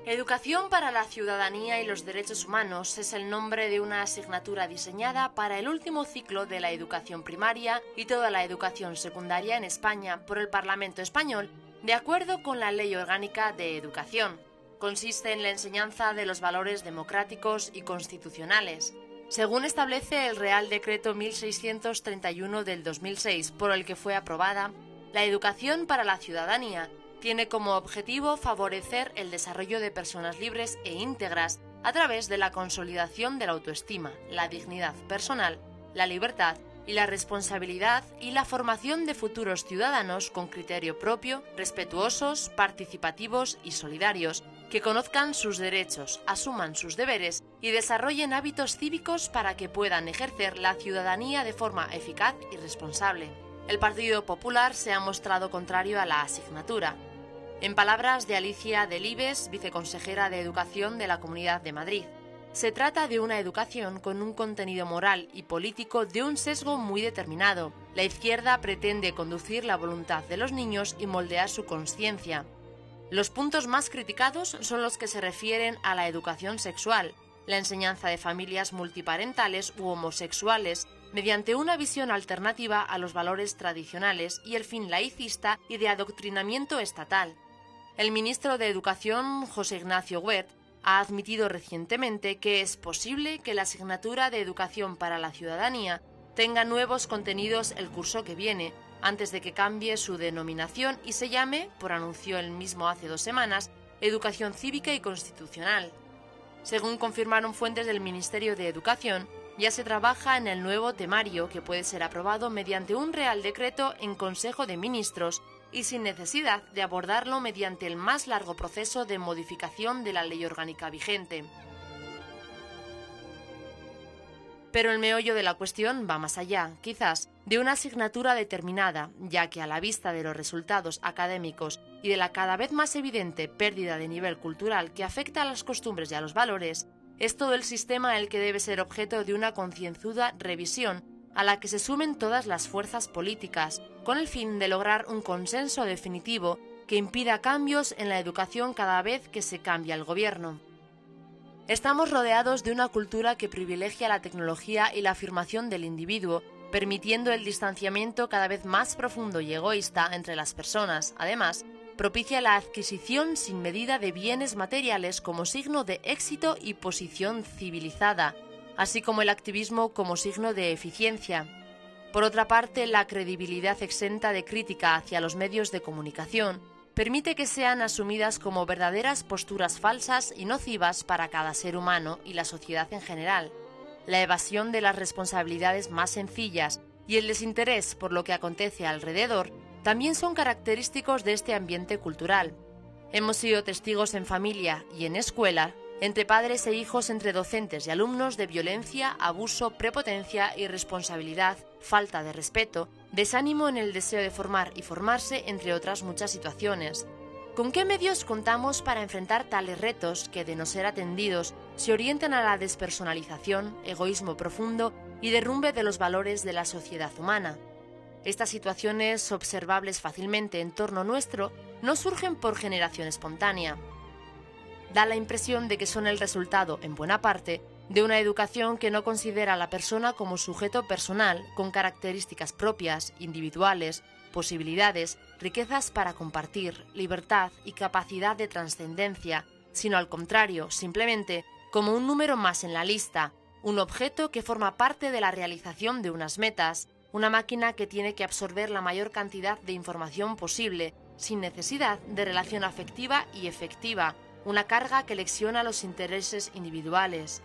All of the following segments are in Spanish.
Educación para la ciudadanía y los derechos humanos es el nombre de una asignatura diseñada para el último ciclo de la educación primaria y toda la educación secundaria en España por el Parlamento español, de acuerdo con la Ley Orgánica de Educación. Consiste en la enseñanza de los valores democráticos y constitucionales, según establece el Real Decreto 1631 del 2006, por el que fue aprobada. La educación para la ciudadanía tiene como objetivo favorecer el desarrollo de personas libres e íntegras a través de la consolidación de la autoestima, la dignidad personal, la libertad y la responsabilidad y la formación de futuros ciudadanos con criterio propio, respetuosos, participativos y solidarios, que conozcan sus derechos, asuman sus deberes y desarrollen hábitos cívicos para que puedan ejercer la ciudadanía de forma eficaz y responsable. El Partido Popular se ha mostrado contrario a la asignatura. En palabras de Alicia Delibes, viceconsejera de Educación de la Comunidad de Madrid, se trata de una educación con un contenido moral y político de un sesgo muy determinado. La izquierda pretende conducir la voluntad de los niños y moldear su conciencia. Los puntos más criticados son los que se refieren a la educación sexual, la enseñanza de familias multiparentales u homosexuales, mediante una visión alternativa a los valores tradicionales y el fin laicista y de adoctrinamiento estatal. El ministro de Educación, José Ignacio Wert, ha admitido recientemente que es posible que la asignatura de Educación para la Ciudadanía tenga nuevos contenidos el curso que viene, antes de que cambie su denominación y se llame, por anunció él mismo hace 2 semanas, Educación Cívica y Constitucional. Según confirmaron fuentes del Ministerio de Educación, ya se trabaja en el nuevo temario que puede ser aprobado mediante un Real Decreto en Consejo de Ministros y sin necesidad de abordarlo mediante el más largo proceso de modificación de la ley orgánica vigente. Pero el meollo de la cuestión va más allá, quizás, de una asignatura determinada, ya que a la vista de los resultados académicos y de la cada vez más evidente pérdida de nivel cultural que afecta a las costumbres y a los valores, es todo el sistema el que debe ser objeto de una concienzuda revisión a la que se sumen todas las fuerzas políticas, con el fin de lograr un consenso definitivo que impida cambios en la educación cada vez que se cambia el gobierno. Estamos rodeados de una cultura que privilegia la tecnología y la afirmación del individuo, permitiendo el distanciamiento cada vez más profundo y egoísta entre las personas. Además, propicia la adquisición sin medida de bienes materiales como signo de éxito y posición civilizada, así como el activismo como signo de eficiencia. Por otra parte, la credibilidad exenta de crítica hacia los medios de comunicación permite que sean asumidas como verdaderas posturas falsas y nocivas para cada ser humano y la sociedad en general. La evasión de las responsabilidades más sencillas y el desinterés por lo que acontece alrededor también son característicos de este ambiente cultural. Hemos sido testigos en familia y en escuela, entre padres e hijos, entre docentes y alumnos, de violencia, abuso, prepotencia, irresponsabilidad, falta de respeto, desánimo en el deseo de formar y formarse, entre otras muchas situaciones. ¿Con qué medios contamos para enfrentar tales retos que, de no ser atendidos, se orientan a la despersonalización, egoísmo profundo y derrumbe de los valores de la sociedad humana? Estas situaciones, observables fácilmente en torno nuestro, no surgen por generación espontánea. Da la impresión de que son el resultado, en buena parte, de una educación que no considera a la persona como sujeto personal con características propias, individuales, posibilidades, riquezas para compartir, libertad y capacidad de trascendencia, sino al contrario, simplemente como un número más en la lista, un objeto que forma parte de la realización de unas metas, una máquina que tiene que absorber la mayor cantidad de información posible, sin necesidad de relación afectiva y efectiva, una carga que lecciona los intereses individuales.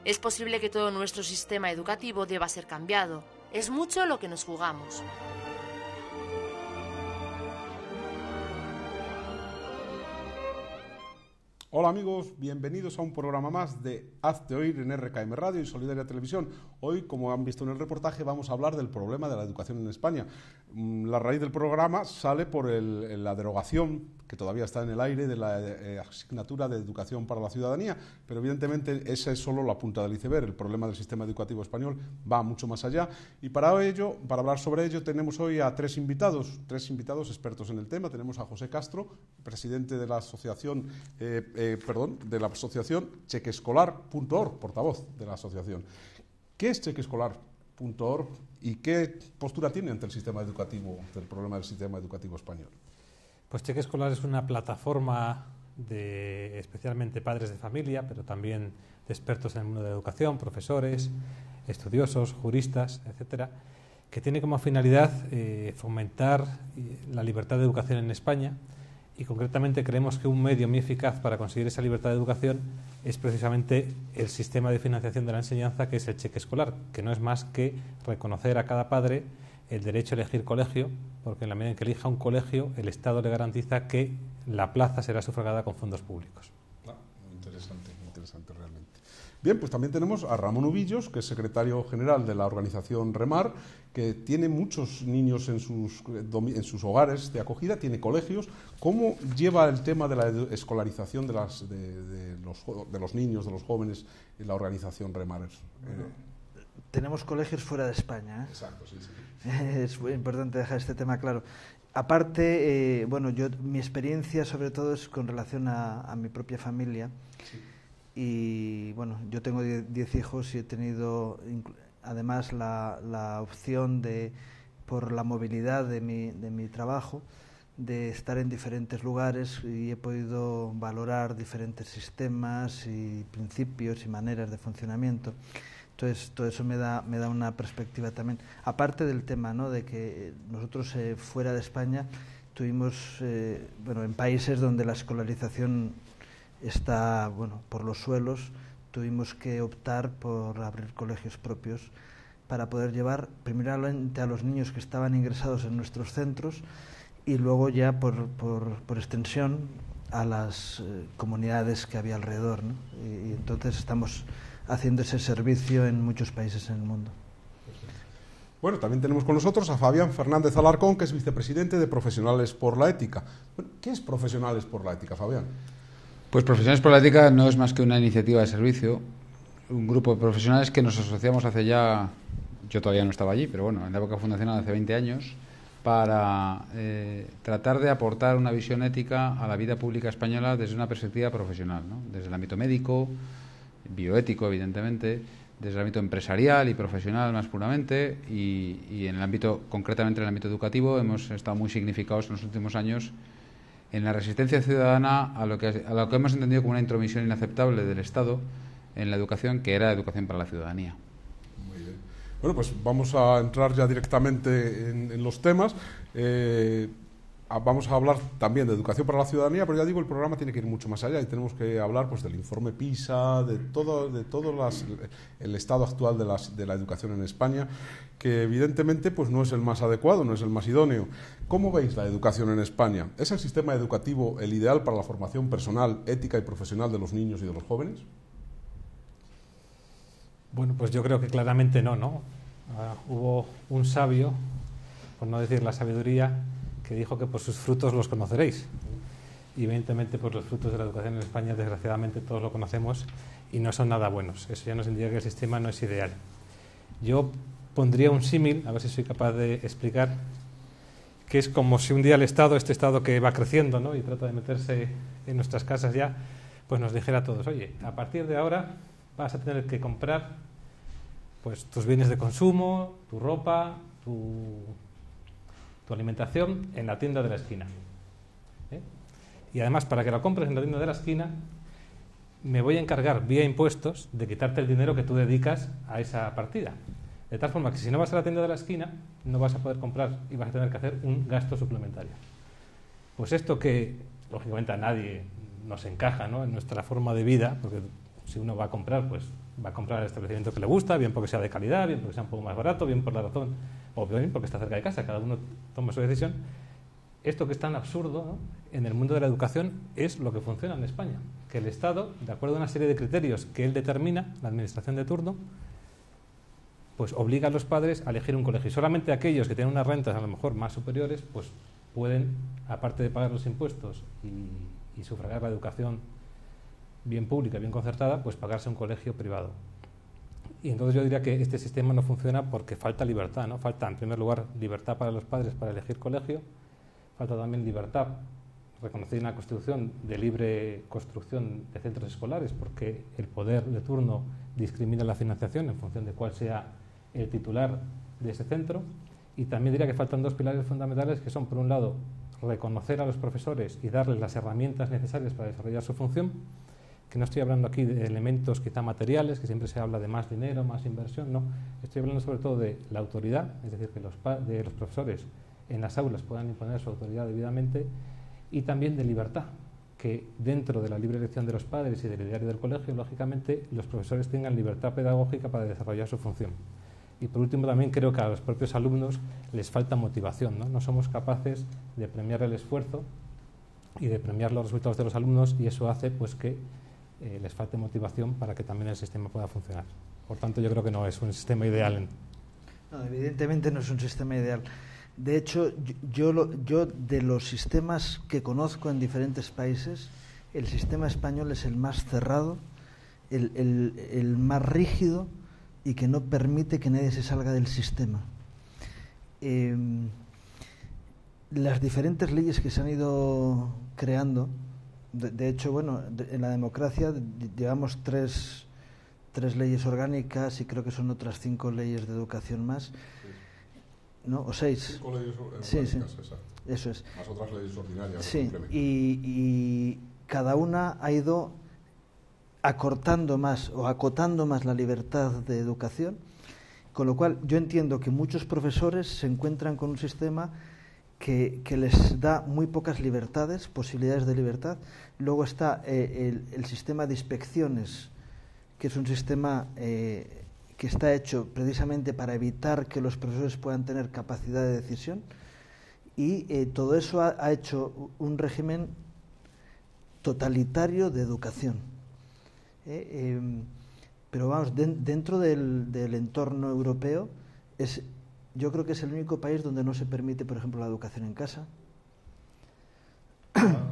Es posible que todo nuestro sistema educativo deba ser cambiado. Es mucho lo que nos jugamos. Hola amigos, bienvenidos a un programa más de Hazte Oír en RKM Radio y Solidaria Televisión. Hoy, como han visto en el reportaje, vamos a hablar del problema de la educación en España. La raíz del programa sale por la derogación, que todavía está en el aire, de la asignatura de Educación para la Ciudadanía, pero evidentemente esa es solo la punta del iceberg. El problema del sistema educativo español va mucho más allá y para hablar sobre ello, tenemos hoy a tres invitados expertos en el tema. Tenemos a José Castro, presidente de la Asociación de la asociación chequeescolar.org, portavoz de la asociación. ¿Qué es chequeescolar.org y qué postura tiene ante el sistema educativo, del problema del sistema educativo español? Pues Cheque Escolar es una plataforma de especialmente padres de familia, pero también de expertos en el mundo de la educación, profesores, estudiosos, juristas, etcétera, que tiene como finalidad fomentar la libertad de educación en España, y concretamente creemos que un medio muy eficaz para conseguir esa libertad de educación es precisamente el sistema de financiación de la enseñanza, que es el cheque escolar, que no es más que reconocer a cada padre el derecho a elegir colegio, porque en la medida en que elija un colegio, el Estado le garantiza que la plaza será sufragada con fondos públicos. Muy interesante realmente. Bien, pues también tenemos a Ramón Ubillos, que es secretario general de la organización Remar, que tiene muchos niños en sus hogares de acogida, tiene colegios. ¿Cómo lleva el tema de la escolarización de los niños, de los jóvenes, en la organización Remar? Tenemos colegios fuera de España, ¿eh? Exacto, sí. Es muy importante dejar este tema claro. Aparte, mi experiencia sobre todo es con relación a mi propia familia. Sí. Y bueno, yo tengo 10 hijos y he tenido además la opción por la movilidad de mi trabajo, de estar en diferentes lugares, y he podido valorar diferentes sistemas y principios y maneras de funcionamiento. Entonces, todo eso me da una perspectiva también. Aparte del tema, ¿no?, de que nosotros fuera de España tuvimos, en países donde la escolarización está, por los suelos, tuvimos que optar por abrir colegios propios para poder llevar primeramente a los niños que estaban ingresados en nuestros centros, y luego ya por extensión a las comunidades que había alrededor, ¿no? Y entonces estamos haciendo ese servicio en muchos países en el mundo. Bueno, también tenemos con nosotros a Fabián Fernández Alarcón, que es vicepresidente de Profesionales por la Ética. Bueno, ¿qué es Profesionales por la Ética, Fabián? Pues Profesionales por la Ética no es más que una iniciativa de servicio, un grupo de profesionales que nos asociamos hace ya, yo todavía no estaba allí, pero bueno, en la época fundacional hace 20 años, para tratar de aportar una visión ética a la vida pública española desde una perspectiva profesional, ¿no? Desde el ámbito médico, bioético, evidentemente, desde el ámbito empresarial y profesional más puramente, y en el ámbito, concretamente en el ámbito educativo, hemos estado muy significados en los últimos años en la resistencia ciudadana a lo que hemos entendido como una intromisión inaceptable del Estado en la educación, que era educación para la ciudadanía. Muy bien. Bueno, pues vamos a entrar ya directamente en los temas. Vamos a hablar también de educación para la ciudadanía, pero ya digo, el programa tiene que ir mucho más allá, y tenemos que hablar pues del informe PISA, de todo el estado actual de la educación en España, que evidentemente pues no es el más adecuado, no es el más idóneo. ¿Cómo veis la educación en España? ¿Es el sistema educativo el ideal para la formación personal, ética y profesional de los niños y de los jóvenes? Bueno, pues yo creo que claramente no. Hubo un sabio, por no decir la sabiduría, que dijo que por sus frutos los conoceréis. Y evidentemente pues los frutos de la educación en España, desgraciadamente, todos lo conocemos y no son nada buenos. Eso ya nos indica que el sistema no es ideal. Yo pondría un símil, a ver si soy capaz de explicar, que es como si un día este Estado que va creciendo, ¿no?, y trata de meterse en nuestras casas ya, pues nos dijera a todos: oye, a partir de ahora vas a tener que comprar pues tus bienes de consumo, tu ropa, tu alimentación en la tienda de la esquina. Y además, para que la compres en la tienda de la esquina, me voy a encargar vía impuestos de quitarte el dinero que tú dedicas a esa partida. De tal forma que si no vas a la tienda de la esquina, no vas a poder comprar y vas a tener que hacer un gasto suplementario. Pues esto, que lógicamente a nadie nos encaja, ¿no?, en nuestra forma de vida, porque si uno va a comprar, pues va a comprar el establecimiento que le gusta, bien porque sea de calidad, bien porque sea un poco más barato, bien por la razón, o bien porque está cerca de casa, cada uno toma su decisión. Esto que es tan absurdo, ¿no?, en el mundo de la educación, es lo que funciona en España, que el Estado, de acuerdo a una serie de criterios que él determina, la administración de turno, pues obliga a los padres a elegir un colegio. Y solamente aquellos que tienen unas rentas a lo mejor más superiores, pues pueden, aparte de pagar los impuestos y sufragar la educación bien pública, bien concertada, pues pagarse un colegio privado. Y entonces yo diría que este sistema no funciona porque falta libertad, ¿no? Falta, en primer lugar, libertad para los padres para elegir colegio, falta también libertad reconocida en la Constitución de libre construcción de centros escolares, porque el poder de turno discrimina la financiación en función de cuál sea el titular de ese centro. Y también diría que faltan dos pilares fundamentales, que son, por un lado, reconocer a los profesores y darles las herramientas necesarias para desarrollar su función, que no estoy hablando aquí de elementos quizá materiales, que siempre se habla de más dinero, más inversión, no. Estoy hablando sobre todo de la autoridad, es decir, que los profesores en las aulas puedan imponer su autoridad debidamente, y también de libertad, que dentro de la libre elección de los padres y del ideario del colegio, lógicamente, los profesores tengan libertad pedagógica para desarrollar su función. Y por último, también creo que a los propios alumnos les falta motivación, ¿no? No somos capaces de premiar el esfuerzo y de premiar los resultados de los alumnos, y eso hace pues que les falte motivación para que también el sistema pueda funcionar. Por tanto, yo creo que no es un sistema ideal. No, evidentemente no es un sistema ideal. De hecho, yo de los sistemas que conozco en diferentes países, el sistema español es el más cerrado, el más rígido, y que no permite que nadie se salga del sistema. Las diferentes leyes que se han ido creando, de hecho, bueno, en la democracia llevamos tres leyes orgánicas, y creo que son otras 5 leyes de educación más, ¿no? O 6. 5 leyes orgánicas, sí. exacto. Eso es. Más otras leyes ordinarias. Sí, y cada una ha ido acortando más o acotando más la libertad de educación, con lo cual yo entiendo que muchos profesores se encuentran con un sistema que les da muy pocas libertades, posibilidades de libertad. Luego está el sistema de inspecciones, que es un sistema que está hecho precisamente para evitar que los profesores puedan tener capacidad de decisión, y todo eso ha hecho un régimen totalitario de educación. Pero vamos, dentro del entorno europeo, yo creo que es el único país donde no se permite, por ejemplo, la educación en casa.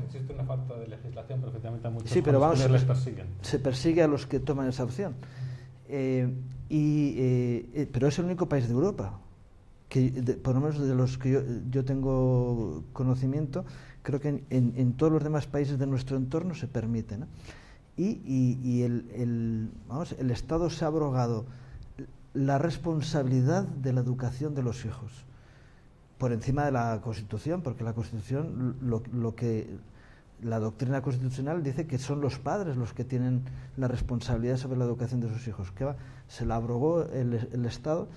Existe una falta de legislación, pero efectivamente a muchos sí, pero vamos, les persiguen. Se persigue a los que toman esa opción. Pero es el único país de Europa, que por lo menos de los que yo tengo conocimiento, creo que en todos los demás países de nuestro entorno se permite, ¿no? Y el Estado se ha abrogado la responsabilidad de la educación de los hijos por encima de la Constitución, porque la Constitución, lo que la doctrina constitucional dice que son los padres los que tienen la responsabilidad sobre la educación de sus hijos, que se la abrogó el Estado,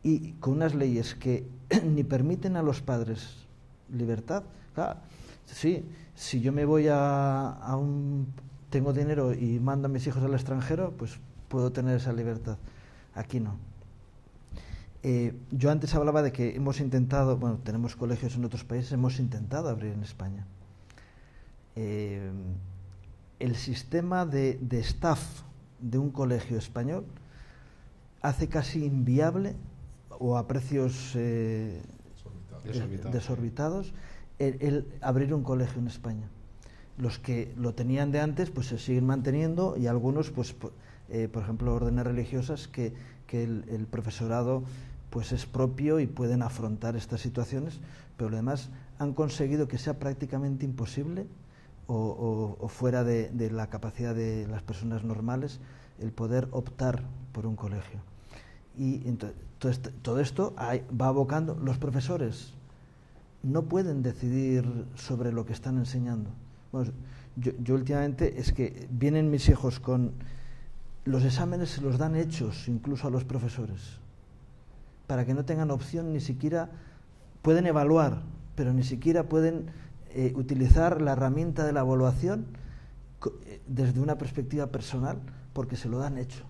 y con unas leyes que ni permiten a los padres libertad. Claro, sí, si yo me voy tengo dinero y mando a mis hijos al extranjero, pues puedo tener esa libertad. Aquí no. Yo antes hablaba de que hemos intentado, bueno, tenemos colegios en otros países, hemos intentado abrir en España. El sistema de staff de un colegio español hace casi inviable, o a precios desorbitados, el abrir un colegio en España. Los que lo tenían de antes pues se siguen manteniendo, y algunos pues por ejemplo órdenes religiosas que el profesorado pues es propio y pueden afrontar estas situaciones, pero además han conseguido que sea prácticamente imposible o fuera de la capacidad de las personas normales el poder optar por un colegio. Y entonces, todo esto va abocando. Los profesores no pueden decidir sobre lo que están enseñando. Bueno, yo últimamente es que vienen mis hijos con los exámenes, se los dan hechos incluso a los profesores, para que no tengan opción, ni siquiera pueden evaluar, pero ni siquiera pueden utilizar la herramienta de la evaluación desde una perspectiva personal, porque se lo dan hecho.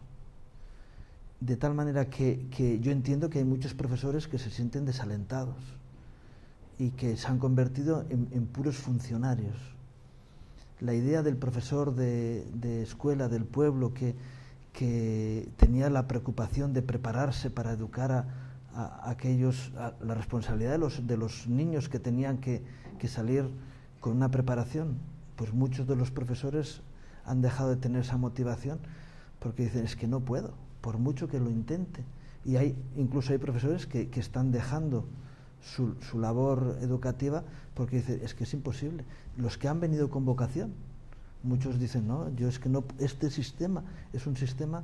De tal manera que yo entiendo que hay muchos profesores que se sienten desalentados y que se han convertido en puros funcionarios. La idea del profesor de escuela del pueblo que tenía la preocupación de prepararse para educar a aquellos, la responsabilidad de los niños que tenían que salir con una preparación, pues muchos de los profesores han dejado de tener esa motivación porque dicen, es que no puedo, por mucho que lo intente. Y incluso hay profesores que están dejando su labor educativa, porque dice, es que es imposible. Los que han venido con vocación, muchos dicen, no, yo es que no, este sistema es un sistema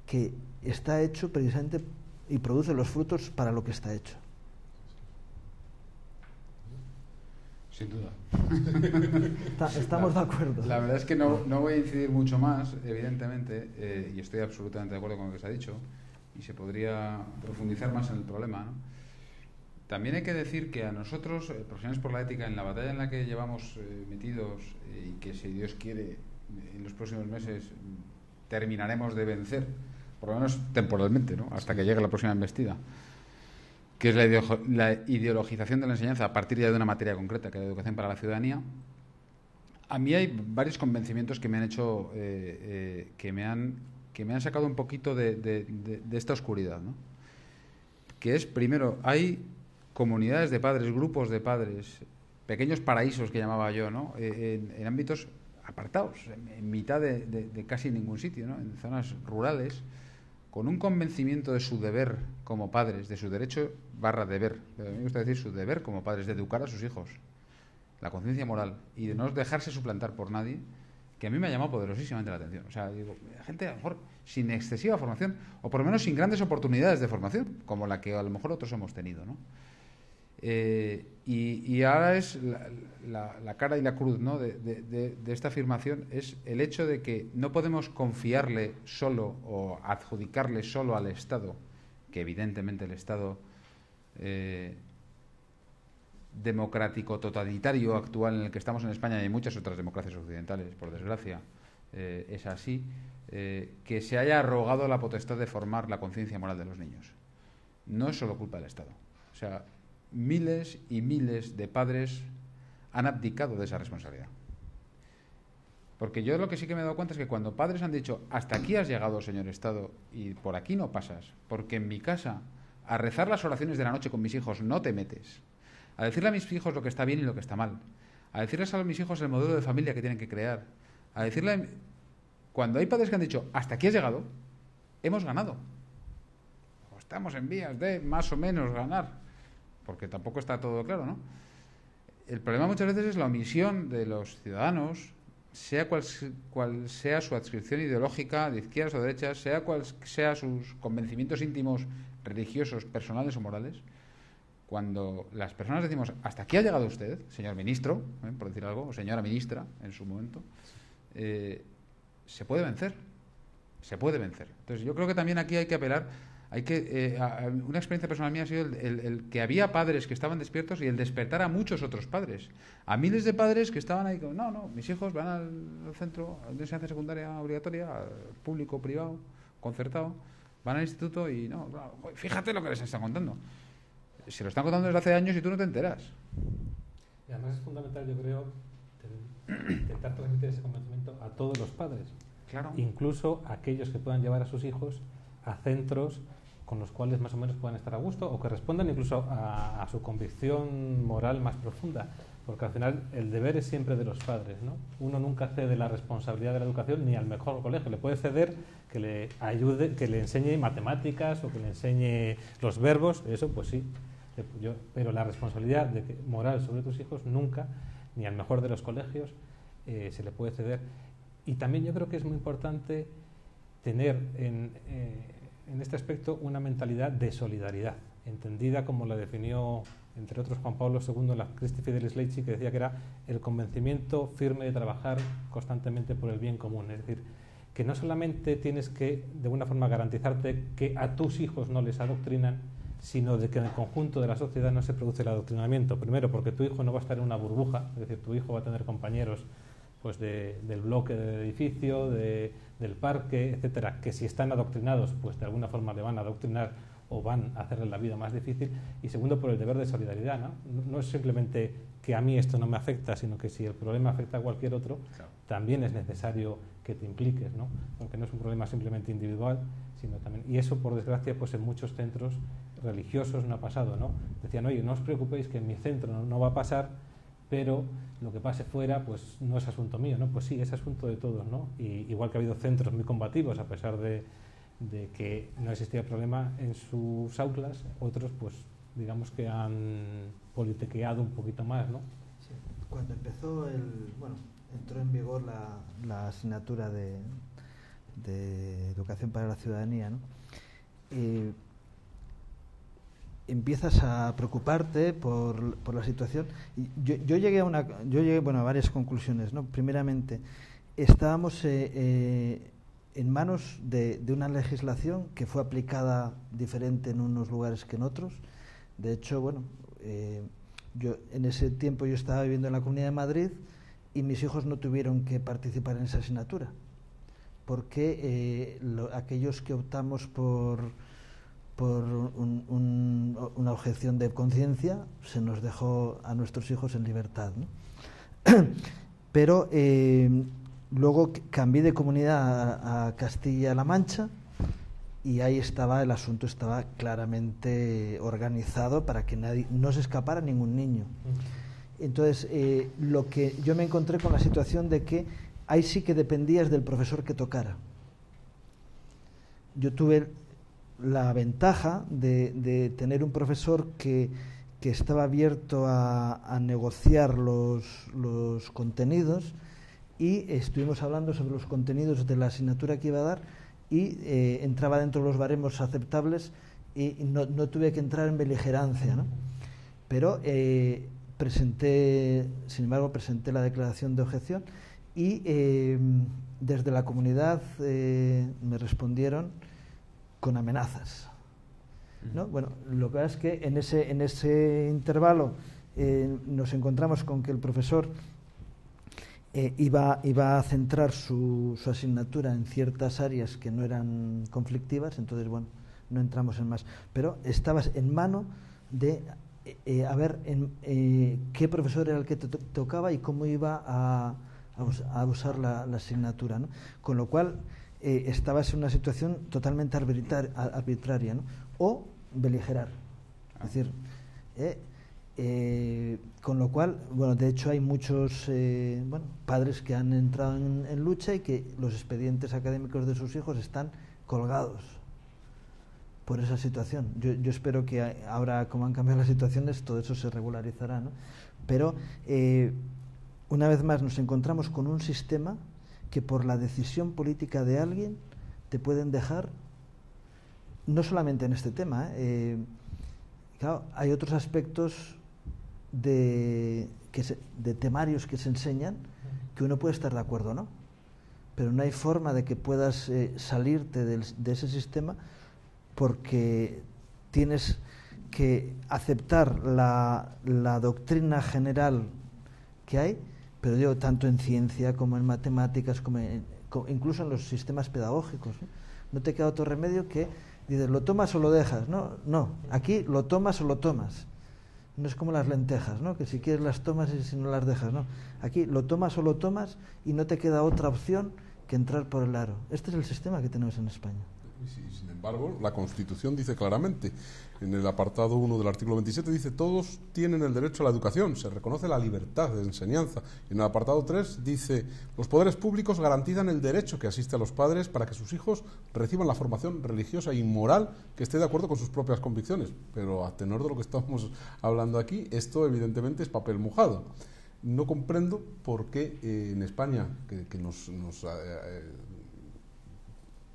que está hecho precisamente y produce los frutos para lo que está hecho. Sin duda. Estamos de acuerdo. La verdad es que no voy a incidir mucho más, evidentemente, y estoy absolutamente de acuerdo con lo que se ha dicho, y se podría profundizar más en el problema, ¿no? También hay que decir que a nosotros, profesionales por la ética, en la batalla en la que llevamos metidos y que, si Dios quiere, en los próximos meses terminaremos de vencer, por lo menos temporalmente, ¿no?, hasta que llegue la próxima embestida, que es la ideologización de la enseñanza a partir ya de una materia concreta, que es la educación para la ciudadanía. A mí hay varios convencimientos que me han hecho, que me han sacado un poquito de esta oscuridad, ¿no? Que es, primero, hay comunidades de padres, grupos de padres, pequeños paraísos que llamaba yo, ¿no?, en ámbitos apartados, en mitad de casi ningún sitio, ¿no?, en zonas rurales, con un convencimiento de su deber como padres, de su derecho /deber, a mí me gusta decir su deber como padres, de educar a sus hijos, la conciencia moral, y de no dejarse suplantar por nadie, que a mí me ha llamado poderosísimamente la atención. O sea, digo, gente a lo mejor sin excesiva formación, o por lo menos sin grandes oportunidades de formación, como la que a lo mejor otros hemos tenido, ¿no? Y ahora es la cara y la cruz, ¿no?, de esta afirmación, es el hecho de que no podemos confiarle solo o adjudicarle solo al Estado, que evidentemente el Estado democrático totalitario actual en el que estamos en España y en muchas otras democracias occidentales, por desgracia, es así, que se haya arrogado la potestad de formar la conciencia moral de los niños. No es solo culpa del Estado. O sea, miles y miles de padres han abdicado de esa responsabilidad. Porque yo lo que sí que me he dado cuenta es que cuando padres han dicho, hasta aquí has llegado, señor Estado, y por aquí no pasas, porque en mi casa, a rezar las oraciones de la noche con mis hijos no te metes, a decirle a mis hijos lo que está bien y lo que está mal, a decirles a mis hijos el modelo de familia que tienen que crear, a decirle... Cuando hay padres que han dicho, hasta aquí has llegado, hemos ganado. O estamos en vías de más o menos ganar, porque tampoco está todo claro, ¿no? El problema muchas veces es la omisión de los ciudadanos, sea cual sea su adscripción ideológica, de izquierdas o derechas, sea cual sea sus convencimientos íntimos, religiosos, personales o morales. Cuando las personas decimos, hasta aquí ha llegado usted, señor ministro, por decir algo, o señora ministra, en su momento, se puede vencer. Se puede vencer. Entonces, yo creo que también aquí hay que apelar, una experiencia personal mía ha sido el que había padres que estaban despiertos y el despertar a muchos otros padres. A miles de padres que estaban ahí, no, mis hijos van al centro de enseñanza secundaria obligatoria, público, privado, concertado, van al instituto y no, fíjate lo que les están contando. Se lo están contando desde hace años y tú no te enteras. Y además es fundamental, yo creo, intentar transmitir ese convencimiento a todos los padres. Claro. Incluso a aquellos que puedan llevar a sus hijos a centros con los cuales más o menos puedan estar a gusto o que respondan incluso a su convicción moral más profunda. Porque al final el deber es siempre de los padres, ¿no? Uno nunca cede la responsabilidad de la educación ni al mejor colegio. Le puede ceder que le ayude, que le enseñe matemáticas o que le enseñe los verbos, eso pues sí. Pero la responsabilidad moral sobre tus hijos nunca, ni al mejor de los colegios, se le puede ceder. Y también yo creo que es muy importante tener en este aspecto una mentalidad de solidaridad, entendida como la definió, entre otros, Juan Pablo II en la Christi Fidelis Laici, que decía que era el convencimiento firme de trabajar constantemente por el bien común. Es decir, que no solamente tienes que, de alguna forma, garantizarte que a tus hijos no les adoctrinan, sino de que en el conjunto de la sociedad no se produce el adoctrinamiento. Primero, porque tu hijo no va a estar en una burbuja, es decir, tu hijo va a tener compañeros pues del bloque del edificio, del parque, etcétera, que si están adoctrinados, pues de alguna forma le van a adoctrinar o van a hacerle la vida más difícil. Y segundo, por el deber de solidaridad, ¿no? No es simplemente que a mí esto no me afecta, sino que si el problema afecta a cualquier otro, claro, también es necesario que te impliques, ¿no? Porque no es un problema simplemente individual, sino también... Y eso, por desgracia, pues en muchos centros religiosos no ha pasado, ¿no? Decían, oye, no os preocupéis que en mi centro no va a pasar, pero lo que pase fuera, pues no es asunto mío, ¿no? Pues sí, es asunto de todos, ¿no? Y igual que ha habido centros muy combativos, a pesar de que no existía problema en sus aulas, otros pues digamos que han politiqueado un poquito más, ¿no? Sí. Cuando empezó entró en vigor la asignatura de Educación para la Ciudadanía, ¿no? Empiezas a preocuparte por la situación. Y yo llegué a varias conclusiones, ¿no? Primeramente, estábamos en manos de una legislación que fue aplicada diferente en unos lugares que en otros. De hecho, yo en ese tiempo yo estaba viviendo en la Comunidad de Madrid y mis hijos no tuvieron que participar en esa asignatura, porque aquellos que optamos por una objeción de conciencia, se nos dejó a nuestros hijos en libertad, ¿no? Pero luego cambié de comunidad a Castilla-La Mancha y ahí el asunto estaba claramente organizado para que no se escapara ningún niño. Entonces, lo que yo me encontré con la situación de que ahí sí que dependías del profesor que tocara. Yo tuve la ventaja de tener un profesor que estaba abierto a negociar los contenidos, y estuvimos hablando sobre los contenidos de la asignatura que iba a dar y entraba dentro de los baremos aceptables y no tuve que entrar en beligerancia, ¿no? Pero sin embargo presenté la declaración de objeción y desde la comunidad me respondieron con amenazas, ¿no? Bueno, lo que pasa es que en ese intervalo nos encontramos con que el profesor iba a centrar su asignatura en ciertas áreas que no eran conflictivas, entonces no entramos en más, pero estabas en mano de a ver qué profesor era el que te tocaba y cómo iba a usar la asignatura, ¿no? Con lo cual estabas en una situación totalmente arbitraria, ¿no? O beligerar, es decir, con lo cual, de hecho hay muchos padres que han entrado en lucha y que los expedientes académicos de sus hijos están colgados por esa situación. Yo espero que ahora, como han cambiado las situaciones, todo eso se regularizará, ¿no? Pero una vez más nos encontramos con un sistema que por la decisión política de alguien te pueden dejar, no solamente en este tema, claro, hay otros aspectos de temarios que se enseñan que uno puede estar de acuerdo o no, pero no hay forma de que puedas salirte de ese sistema, porque tienes que aceptar la doctrina general que hay, pero digo, tanto en ciencia como en matemáticas, incluso en los sistemas pedagógicos, ¿no? No te queda otro remedio que dices, lo tomas o lo dejas. No, aquí lo tomas o lo tomas. No es como las lentejas, ¿no? Que si quieres las tomas y si no las dejas, ¿no? Aquí lo tomas o lo tomas y no te queda otra opción que entrar por el aro. Este es el sistema que tenemos en España. Sin embargo, la Constitución dice claramente, en el apartado 1 del artículo 27, dice: todos tienen el derecho a la educación, se reconoce la libertad de enseñanza. Y en el apartado 3 dice: los poderes públicos garantizan el derecho que asiste a los padres para que sus hijos reciban la formación religiosa y moral que esté de acuerdo con sus propias convicciones. Pero a tenor de lo que estamos hablando aquí, esto evidentemente es papel mojado. No comprendo por qué en España, que nos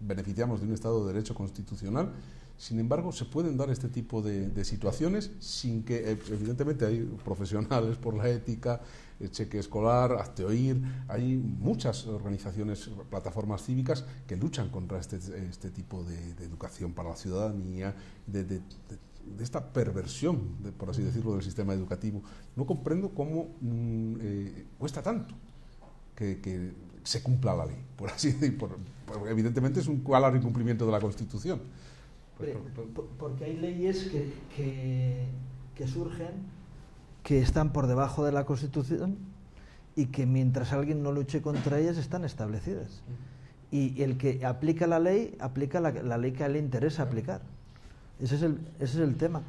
beneficiamos de un Estado de Derecho constitucional, sin embargo se pueden dar este tipo de situaciones sin que, evidentemente hay profesionales por la ética, Cheque Escolar, Hazte Oír, hay muchas organizaciones, plataformas cívicas que luchan contra este tipo de educación para la ciudadanía, de esta perversión, por así decirlo, del sistema educativo. No comprendo cómo cuesta tanto que se cumpla la ley, por así decir, evidentemente es un claro incumplimiento de la Constitución. Porque hay leyes que surgen, que están por debajo de la Constitución y que mientras alguien no luche contra ellas están establecidas. Y el que aplica la ley, aplica la ley que a él le interesa aplicar. Ese es el tema.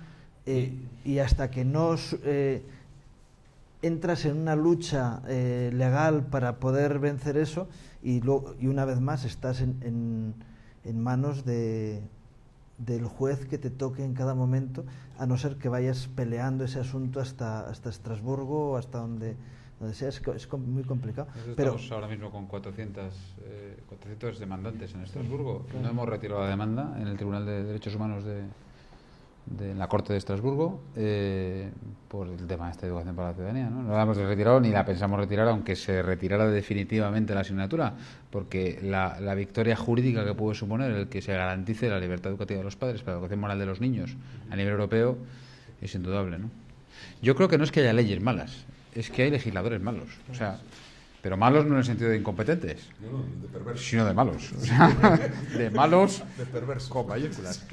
Y hasta que no entras en una lucha legal para poder vencer eso, y una vez más estás en manos de del juez que te toque en cada momento, a no ser que vayas peleando ese asunto hasta Estrasburgo o hasta donde sea. Es muy complicado. Estamos ahora mismo con 400 demandantes en Estrasburgo. Claro. No hemos retirado la demanda en el Tribunal de Derechos Humanos de la Corte de Estrasburgo por el tema de esta educación para la ciudadanía, ¿no? No la hemos retirado ni la pensamos retirar, aunque se retirara definitivamente la asignatura, porque la victoria jurídica que puede suponer el que se garantice la libertad educativa de los padres para la educación moral de los niños a nivel europeo es indudable, ¿no? Yo creo que no es que haya leyes malas, es que hay legisladores malos, o sea, pero malos no en el sentido de incompetentes, de perversos, sino de malos, o sea, de malos de perversos con mayúsculas.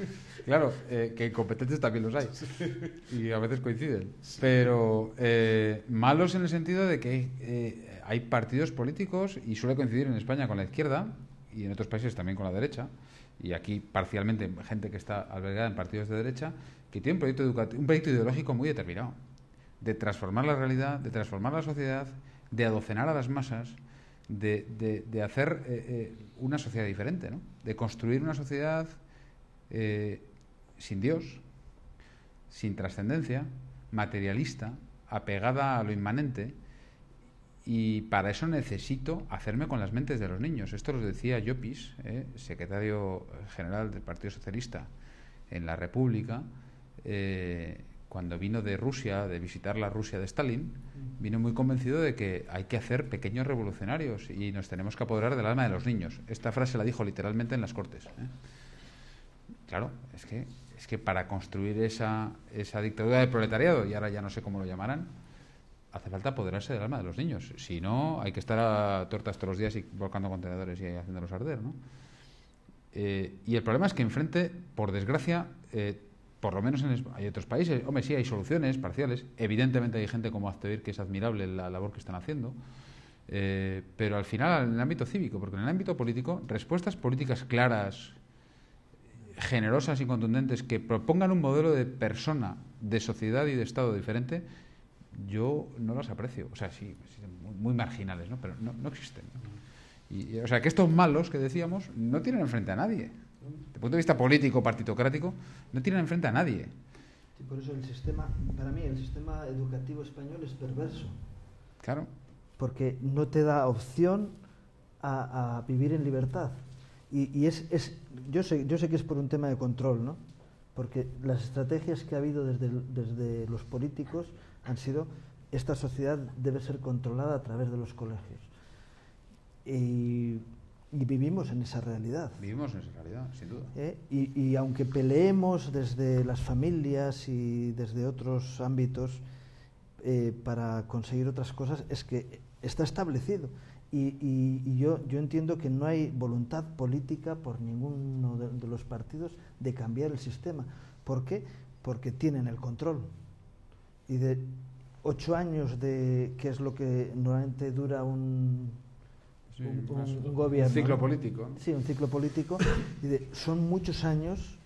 Claro, que incompetentes también los hay y a veces coinciden, pero malos en el sentido de que hay partidos políticos, y suele coincidir en España con la izquierda y en otros países también con la derecha, y aquí parcialmente gente que está albergada en partidos de derecha, que tiene un proyecto ideológico muy determinado de transformar la realidad, de transformar la sociedad, de adocenar a las masas, de hacer una sociedad diferente, ¿no? De construir una sociedad sin Dios, sin trascendencia, materialista, apegada a lo inmanente, y para eso necesito hacerme con las mentes de los niños. Esto lo decía Llopis, secretario general del Partido Socialista en la República, cuando vino de Rusia, de visitar la Rusia de Stalin, vino muy convencido de que hay que hacer pequeños revolucionarios y nos tenemos que apoderar del alma de los niños. Esta frase la dijo literalmente en las Cortes. Claro, es que para construir esa dictadura del proletariado, y ahora ya no sé cómo lo llamarán, hace falta apoderarse del alma de los niños. Si no, hay que estar a tortas todos los días y volcando contenedores y haciéndolos arder, ¿no? Y el problema es que enfrente, por desgracia, por lo menos hay otros países, hombre, sí hay soluciones parciales, evidentemente hay gente como Azteir que es admirable la labor que están haciendo, pero al final en el ámbito cívico, porque en el ámbito político, respuestas políticas claras, generosas y contundentes que propongan un modelo de persona, de sociedad y de Estado diferente, yo no las aprecio. O sea, sí, muy marginales, ¿no? Pero no existen, ¿no? O sea, que estos malos que decíamos no tienen enfrente a nadie. Desde el punto de vista político, partitocrático, no tienen enfrente a nadie. Sí, por eso para mí el sistema educativo español es perverso. Claro. Porque no te da opción a vivir en libertad. Y yo sé que es por un tema de control, ¿no? Porque las estrategias que ha habido desde los políticos han sido: esta sociedad debe ser controlada a través de los colegios. Y vivimos en esa realidad. Vivimos en esa realidad, sin duda. Y aunque peleemos desde las familias y desde otros ámbitos para conseguir otras cosas, es que está establecido. Y yo entiendo que no hay voluntad política por ninguno de los partidos de cambiar el sistema. ¿Por qué? Porque tienen el control. Y de 8 años que es lo que normalmente dura un gobierno. Un ciclo político. Sí, un ciclo político. Son muchos años.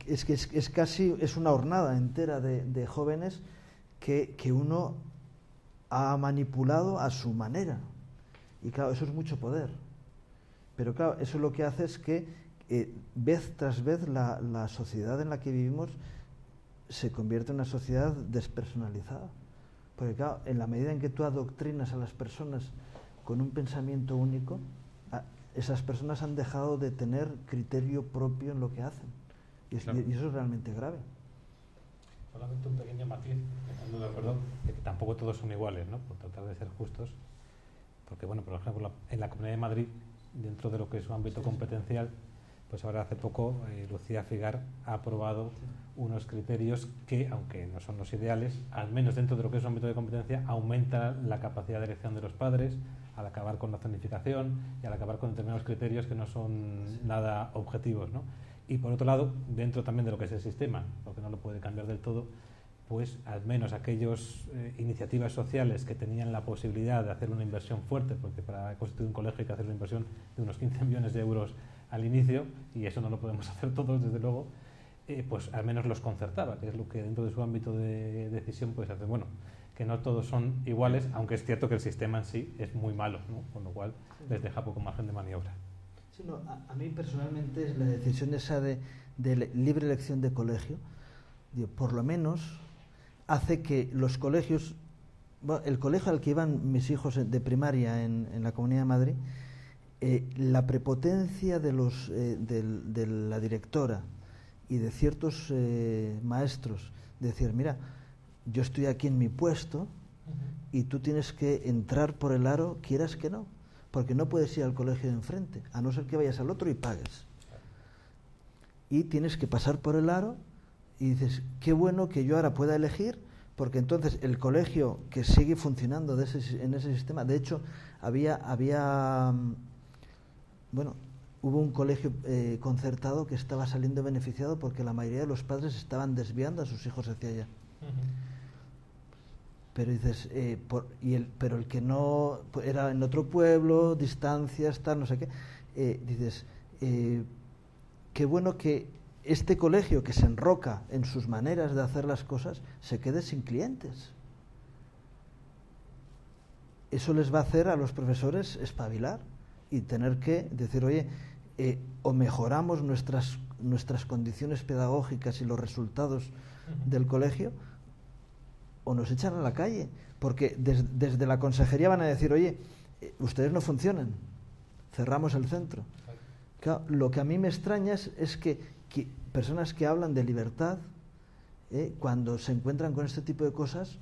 Es casi una hornada entera de jóvenes que uno ha manipulado a su manera. Y claro, eso es mucho poder. Pero claro, eso lo que hace es que vez tras vez la sociedad en la que vivimos se convierte en una sociedad despersonalizada. Porque claro, en la medida en que tú adoctrinas a las personas con un pensamiento único, esas personas han dejado de tener criterio propio en lo que hacen. Y eso es realmente grave. Solamente un pequeño matiz, estando de acuerdo, de que tampoco todos son iguales, ¿no? Por tratar de ser justos. Porque, bueno, por ejemplo, en la Comunidad de Madrid, dentro de lo que es su ámbito competencial, pues ahora hace poco Lucía Figar ha aprobado unos criterios que, aunque no son los ideales, al menos dentro de lo que es su ámbito de competencia, aumenta la capacidad de elección de los padres al acabar con la zonificación y al acabar con determinados criterios que no son nada objetivos, ¿no? Y por otro lado, dentro también de lo que es el sistema, porque no lo puede cambiar del todo, pues al menos aquellas iniciativas sociales que tenían la posibilidad de hacer una inversión fuerte, porque para constituir un colegio hay que hacer una inversión de unos 15 millones de euros al inicio, y eso no lo podemos hacer todos, desde luego, pues al menos los concertaba, que es lo que dentro de su ámbito de decisión pues hace. Bueno, que no todos son iguales, aunque es cierto que el sistema en sí es muy malo, ¿no? Con lo cual les deja poco margen de maniobra. Sí, no, a mí personalmente es la decisión esa de libre elección de colegio, digo, por lo menos hace que los colegios, bueno, el colegio al que iban mis hijos de primaria en la Comunidad de Madrid, la prepotencia de la directora y de ciertos maestros, de decir, mira, yo estoy aquí en mi puesto y tú tienes que entrar por el aro, quieras que no, porque no puedes ir al colegio de enfrente, a no ser que vayas al otro y pagues. Y tienes que pasar por el aro y dices, qué bueno que yo ahora pueda elegir, porque entonces el colegio que sigue funcionando en ese sistema, de hecho, hubo un colegio concertado que estaba saliendo beneficiado porque la mayoría de los padres estaban desviando a sus hijos hacia allá. Pero dices, pero el que no era en otro pueblo, distancias, tal, no sé qué, dices, qué bueno que este colegio que se enroca en sus maneras de hacer las cosas se quede sin clientes. Eso les va a hacer a los profesores espabilar y tener que decir, oye, o mejoramos nuestras condiciones pedagógicas y los resultados del colegio, o nos echan a la calle, porque desde la consejería van a decir, oye, ustedes no funcionan, cerramos el centro. Claro, lo que a mí me extraña es que personas que hablan de libertad, cuando se encuentran con este tipo de cosas,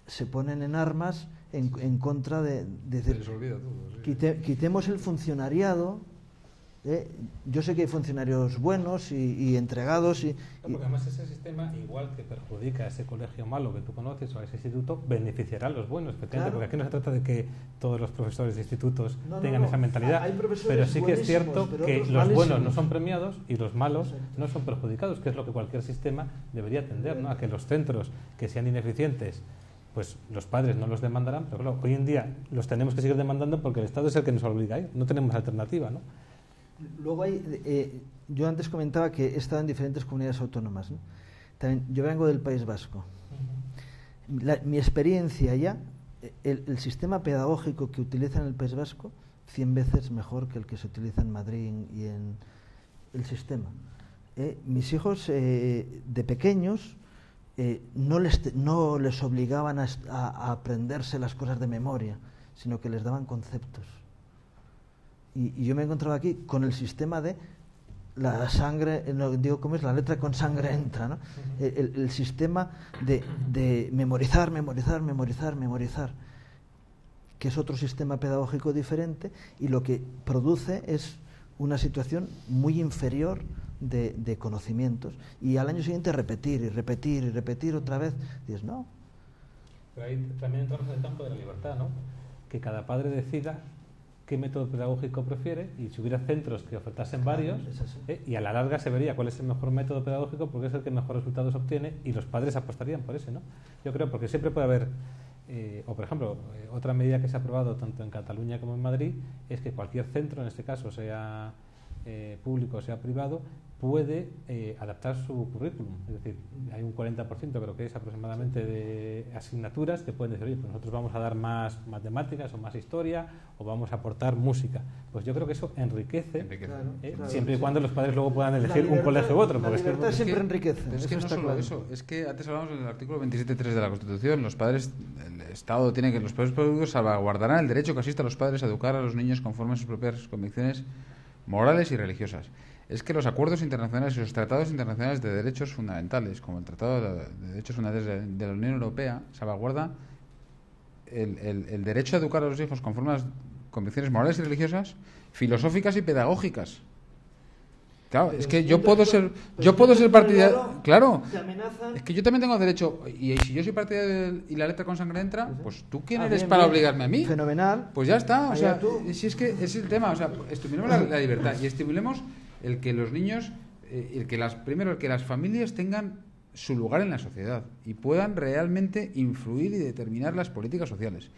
se ponen en armas en contra de decir, se les olvida todo, sí. Quitemos el funcionariado. Yo sé que hay funcionarios buenos y entregados. Porque además ese sistema, igual que perjudica a ese colegio malo que tú conoces o a ese instituto, beneficiará a los buenos, claro. Porque aquí no se trata de que todos los profesores de institutos tengan esa mentalidad, pero sí que es cierto que los buenos no son premiados y los malos no son perjudicados, que es lo que cualquier sistema debería tender, ¿no? A que los centros que sean ineficientes, pues los padres no los demandarán, pero claro, hoy en día los tenemos que seguir demandando porque el Estado es el que nos obliga a ir, no tenemos alternativa, ¿no? Luego yo antes comentaba que he estado en diferentes comunidades autónomas, ¿no? También, yo vengo del País Vasco. Mi experiencia allá, el sistema pedagógico que utiliza en el País Vasco, 100 veces mejor que el que se utiliza en Madrid y en el sistema. Mis hijos de pequeños no les obligaban a aprenderse las cosas de memoria, sino que les daban conceptos. Y yo me encontraba aquí con el sistema de la sangre, no digo cómo es, la letra con sangre entra, ¿no? El sistema de memorizar, que es otro sistema pedagógico diferente, y lo que produce es una situación muy inferior de conocimientos, y al año siguiente repetir otra vez. Dices, no. Pero ahí también entramos en el campo de la libertad, ¿no? Que cada padre decida qué método pedagógico prefiere, y si hubiera centros que ofertasen varios, y a la larga se vería cuál es el mejor método pedagógico, porque es el que mejor resultados obtiene, y los padres apostarían por ese, ¿no? Yo creo, porque siempre puede haber, o por ejemplo, otra medida que se ha aprobado tanto en Cataluña como en Madrid, es que cualquier centro, en este caso sea público o sea privado, puede adaptar su currículum. Es decir, hay un 40%, creo que es aproximadamente, de asignaturas que pueden decir, oye, pues nosotros vamos a dar más matemáticas o más historia, o vamos a aportar música. Pues yo creo que eso enriquece, claro, siempre y cuando los padres luego puedan elegir un colegio u otro. La libertad siempre enriquece. Es que no solo eso, es que antes hablamos del artículo 27.3 de la Constitución, los padres, el Estado tiene que, los poderes públicos salvaguardarán el derecho que asiste a los padres a educar a los niños conforme a sus propias convicciones morales y religiosas. Es que los acuerdos internacionales y los tratados internacionales de derechos fundamentales, como el Tratado de Derechos Fundamentales de la Unión Europea, salvaguarda el derecho a educar a los hijos conforme a las convicciones morales y religiosas, filosóficas y pedagógicas. Claro, es que yo puedo ser partidario, claro, es que yo también tengo derecho, y si yo soy partidario y la letra con sangre entra, pues tú quién eres para obligarme a mí. Fenomenal. Pues ya está, o sea, si es que es el tema, o sea, estimulemos la libertad y estimulemos el que los niños, primero el que las familias tengan su lugar en la sociedad y puedan realmente influir y determinar las políticas sociales,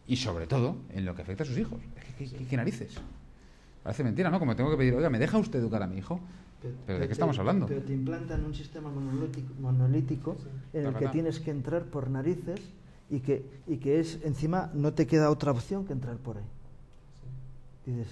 y sobre todo en lo que afecta a sus hijos. ¿Qué narices? Parece mentira, ¿no? Como tengo que pedir, oiga, ¿me deja usted educar a mi hijo? ¿Pero de qué estamos hablando? Pero te implantan un sistema monolítico en el que tienes que entrar por narices y que es, encima, no te queda otra opción que entrar por ahí. Dices,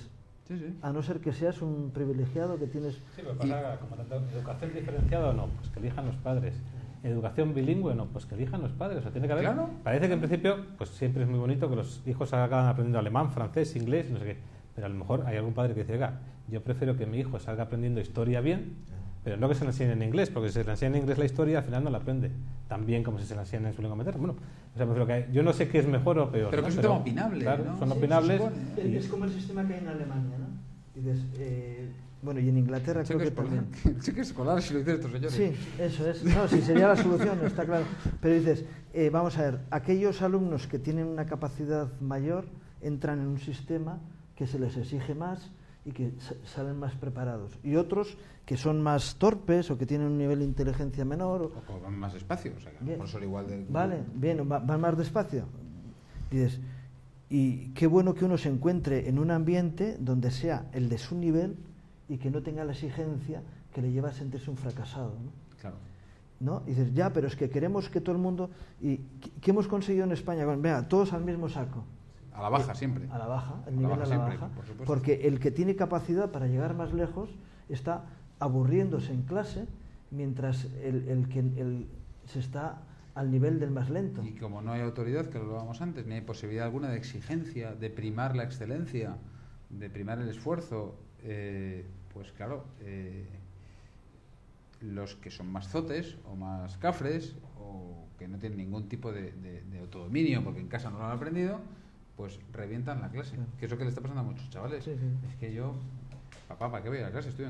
Sí, sí. A no ser que seas un privilegiado que tienes... Sí, pero pasa como tanto educación diferenciada o no, pues que elijan los padres. Educación bilingüe, no, pues que elijan los padres. O sea, tiene que haber. Claro. Parece que en principio, pues siempre es muy bonito que los hijos salgan aprendiendo alemán, francés, inglés, no sé qué. Pero a lo mejor hay algún padre que dice, oiga, yo prefiero que mi hijo salga aprendiendo historia bien, pero no que se le enseñe en inglés, porque si se le enseña en inglés la historia, al final no la aprende tan bien como si se le enseña en su lengua materna. Bueno, o sea, prefiero que yo no sé qué es mejor o peor. Pero que ¿no? es un tema opinable, claro, ¿no? son Sí, opinables. Es como el sistema que hay en Alemania, ¿no? Y dices, bueno, y en Inglaterra creo que también. El cheque escolar, si lo dicen estos señores. Sí, eso es. No, sí, sería la solución, está claro. Pero dices, vamos a ver, aquellos alumnos que tienen una capacidad mayor entran en un sistema que se les exige más y que salen más preparados. Y otros que son más torpes o que tienen un nivel de inteligencia menor. O van más despacio, o sea, que Bien. por eso igual de... Vale, bien, van más despacio. Dices, y qué bueno que uno se encuentre en un ambiente donde sea el de su nivel y que no tenga la exigencia que le lleva a sentirse un fracasado, ¿no? Claro. ¿No? Y dices, ya, pero es que queremos que todo el mundo... ¿Y qué hemos conseguido en España? Bueno, vea, todos al mismo saco. A la baja siempre. A la baja, el A la nivel baja a la siempre, baja. por supuesto. Porque el que tiene capacidad para llegar más lejos está aburriéndose en clase, mientras el se está al nivel del más lento. Y como no hay autoridad, que lo hablábamos antes, ni hay posibilidad alguna de exigencia, de primar la excelencia, de primar el esfuerzo, pues claro, los que son más zotes o más cafres o que no tienen ningún tipo de autodominio porque en casa no lo han aprendido, pues revientan la clase. Claro. Que es lo que le está pasando a muchos chavales. Sí, sí. Es que yo, papá, ¿para qué voy a la clase? Estudio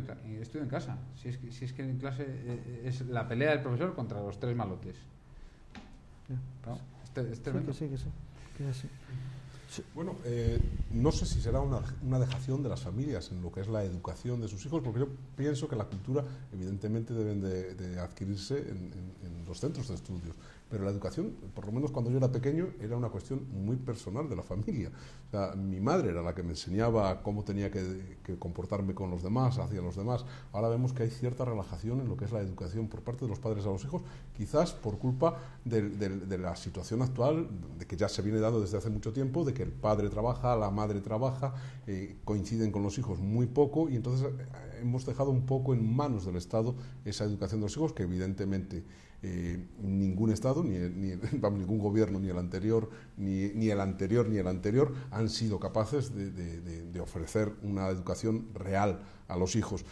en casa. Si es que en clase es la pelea del profesor contra los tres malotes. Ya. ¿No? Es tremendo. Sí, que sí. Que es así. Sí. Bueno, no sé si será una dejación de las familias en lo que es la educación de sus hijos, porque yo pienso que la cultura evidentemente deben de adquirirse en los centros de estudios, pero la educación, por lo menos cuando yo era pequeño, era una cuestión muy personal de la familia. O sea, mi madre era la que me enseñaba cómo tenía que comportarme con los demás, hacia los demás. Ahora vemos que hay cierta relajación en lo que es la educación por parte de los padres a los hijos, quizás por culpa de la situación actual, de que ya se viene dando desde hace mucho tiempo, de que el padre trabaja, la madre trabaja, coinciden con los hijos muy poco, y entonces hemos dejado un poco en manos del Estado esa educación de los hijos, que evidentemente ningún Estado, ningún gobierno, ni el anterior, ni el anterior, han sido capaces de ofrecer una educación real a los hijos.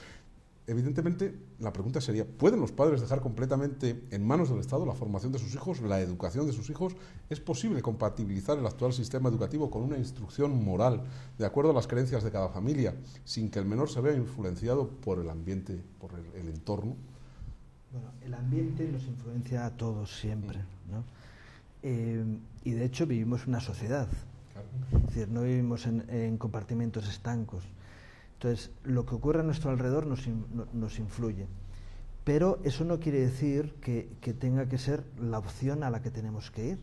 Evidentemente, la pregunta sería, ¿pueden los padres dejar completamente en manos del Estado la formación de sus hijos, la educación de sus hijos? ¿Es posible compatibilizar el actual sistema educativo con una instrucción moral, de acuerdo a las creencias de cada familia, sin que el menor se vea influenciado por el ambiente, por el entorno? Bueno, el ambiente nos influencia a todos siempre, ¿no? Y de hecho vivimos una sociedad. Claro. Es decir, no vivimos en compartimentos estancos. Entonces, lo que ocurre a nuestro alrededor nos influye. Pero eso no quiere decir que tenga que ser la opción a la que tenemos que ir.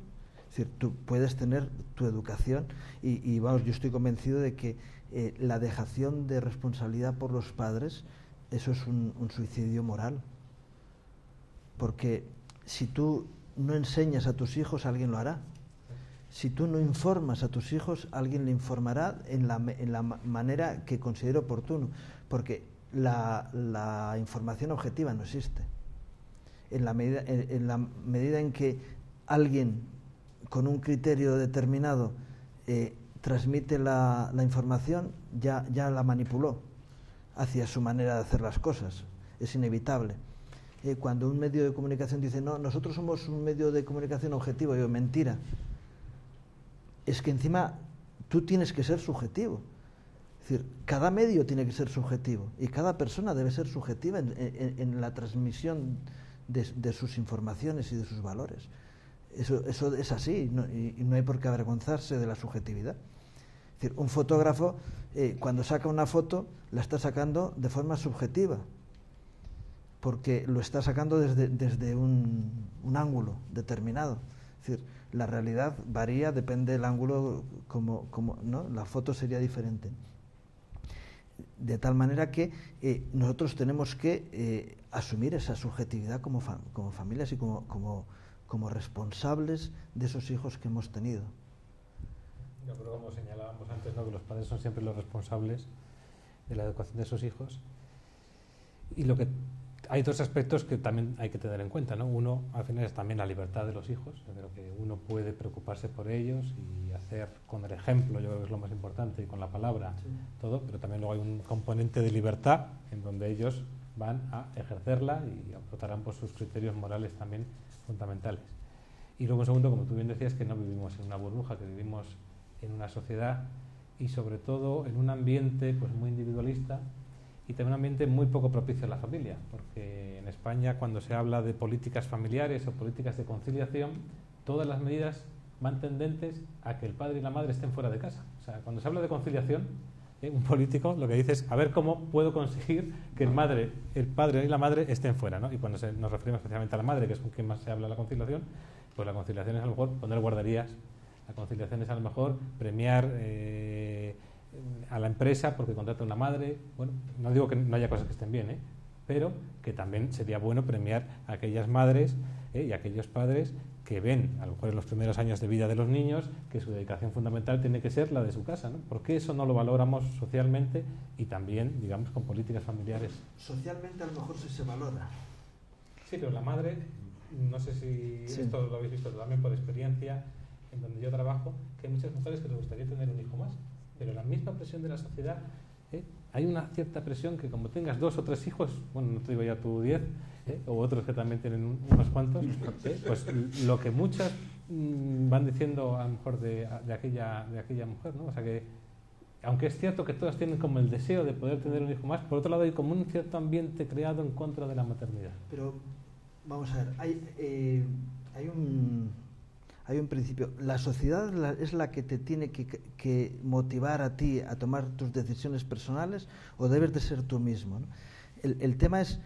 Es decir, tú puedes tener tu educación y vamos, yo estoy convencido de que la dejación de responsabilidad por los padres, eso es un suicidio moral. Porque si tú no enseñas a tus hijos, alguien lo hará. Si tú no informas a tus hijos, alguien le informará en la manera que considere oportuno, porque la información objetiva no existe. En la medida en que alguien con un criterio determinado transmite la información, ya la manipuló hacia su manera de hacer las cosas. Es inevitable. Cuando un medio de comunicación dice, no, nosotros somos un medio de comunicación objetivo, digo, mentira. Es que encima tú tienes que ser subjetivo. Es decir, cada medio tiene que ser subjetivo y cada persona debe ser subjetiva en la transmisión de sus informaciones y de sus valores. Eso es así y no hay por qué avergonzarse de la subjetividad. Es decir, un fotógrafo cuando saca una foto la está sacando de forma subjetiva porque lo está sacando desde un ángulo determinado. Es decir, la realidad varía, depende del ángulo, ¿no? La foto sería diferente. De tal manera que nosotros tenemos que asumir esa subjetividad como familias y como responsables de esos hijos que hemos tenido. Yo creo, como señalábamos antes, ¿no?, que los padres son siempre los responsables de la educación de sus hijos. Y hay dos aspectos que también hay que tener en cuenta, ¿no? Uno, al final, es también la libertad de los hijos. Yo creo que uno puede preocuparse por ellos y hacer con el ejemplo, yo creo que es lo más importante, y con la palabra, todo, pero también luego hay un componente de libertad en donde ellos van a ejercerla y aportarán por sus criterios morales también fundamentales. Y luego, en segundo, como tú bien decías, que no vivimos en una burbuja, que vivimos en una sociedad y sobre todo en un ambiente pues muy individualista y también un ambiente muy poco propicio a la familia, porque en España, cuando se habla de políticas familiares o políticas de conciliación, todas las medidas van tendentes a que el padre y la madre estén fuera de casa. O sea, cuando se habla de conciliación, un político lo que dice es a ver cómo puedo conseguir que el padre y la madre estén fuera, ¿no? Y cuando nos referimos especialmente a la madre, que es con quien más se habla de la conciliación, pues la conciliación es a lo mejor poner guarderías, la conciliación es a lo mejor premiar a la empresa porque contrata una madre. Bueno, no digo que no haya cosas que estén bien, pero que también sería bueno premiar a aquellas madres y a aquellos padres que ven, a lo mejor en los primeros años de vida de los niños, que su dedicación fundamental tiene que ser la de su casa, ¿no? ¿Por qué eso no lo valoramos socialmente y también, digamos, con políticas familiares? Socialmente a lo mejor sí se valora. Sí, pero la madre, no sé si esto lo habéis visto también por experiencia, en donde yo trabajo, que hay muchas mujeres que les gustaría tener un hijo más, pero la misma presión de la sociedad, hay una cierta presión que como tengas 2 o 3 hijos, bueno, no te digo ya tú 10, o otros que también tienen unos cuantos, pues lo que muchas van diciendo a lo mejor de aquella mujer, ¿no? O sea que, aunque es cierto que todas tienen como el deseo de poder tener un hijo más, por otro lado hay como un cierto ambiente creado en contra de la maternidad. Pero, vamos a ver, hay un principio. La sociedad es la que te tiene que motivar a ti a tomar tus decisiones personales, o debes de ser tú mismo, ¿no? El tema es,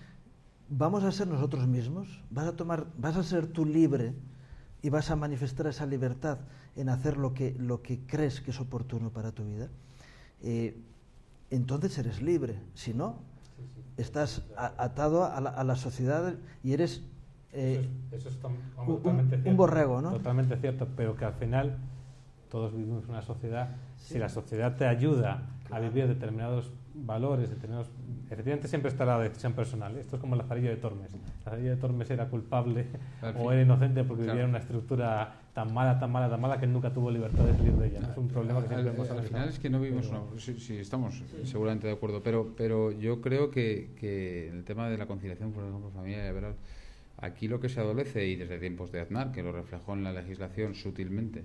¿vamos a ser nosotros mismos? ¿Vas a ser tú libre y vas a manifestar esa libertad en hacer lo que crees que es oportuno para tu vida? Entonces eres libre. Si no, estás atado a la sociedad y eres eso es totalmente cierto, un borrego, ¿no? Totalmente cierto, pero que al final todos vivimos en una sociedad. Sí. Si la sociedad te ayuda a vivir determinados valores, efectivamente siempre estará la decisión personal. Esto es como la Lazarillo de Tormes. Lazarillo de Tormes era culpable o era inocente porque vivía en una estructura tan mala que nunca tuvo libertad de salir de ella, ¿no? Es un problema que siempre hemos al final es que no vivimos sí, estamos seguramente de acuerdo, pero yo creo que el tema de la conciliación, por ejemplo, familiar y laboral, aquí lo que se adolece, y desde tiempos de Aznar, que lo reflejó en la legislación sutilmente,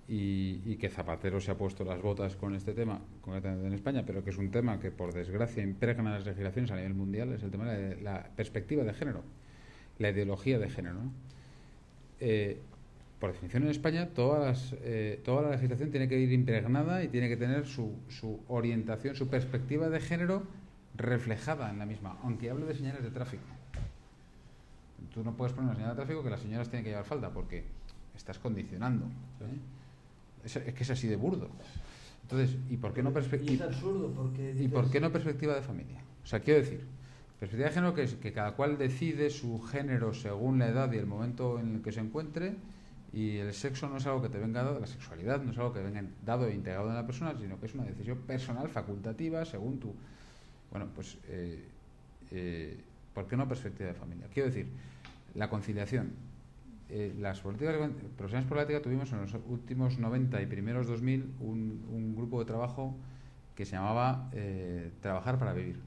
y que Zapatero se ha puesto las botas con este tema, concretamente en España, pero que es un tema que por desgracia impregna las legislaciones a nivel mundial, es el tema de la perspectiva de género, la ideología de género, ¿no? Por definición en España toda la legislación tiene que ir impregnada y tiene que tener su orientación, su perspectiva de género reflejada en la misma, aunque hable de señales de tráfico. Tú no puedes poner una señal de tráfico que las señoras tienen que llevar falda porque estás condicionando, es que es así de burdo. Entonces, ¿y por qué no es absurdo porque ¿y por qué no perspectiva de familia? O sea, quiero decir, perspectiva de género que es que cada cual decide su género según la edad y el momento en el que se encuentre, y el sexo no es algo que te venga dado, la sexualidad no es algo que venga dado e integrado en la persona, sino que es una decisión personal, facultativa, según tú. Bueno, pues ¿por qué no perspectiva de familia? Quiero decir, la conciliación. Las políticas profesionales por la ética tuvimos en los últimos 90 y primeros 2000 un grupo de trabajo que se llamaba Trabajar para Vivir,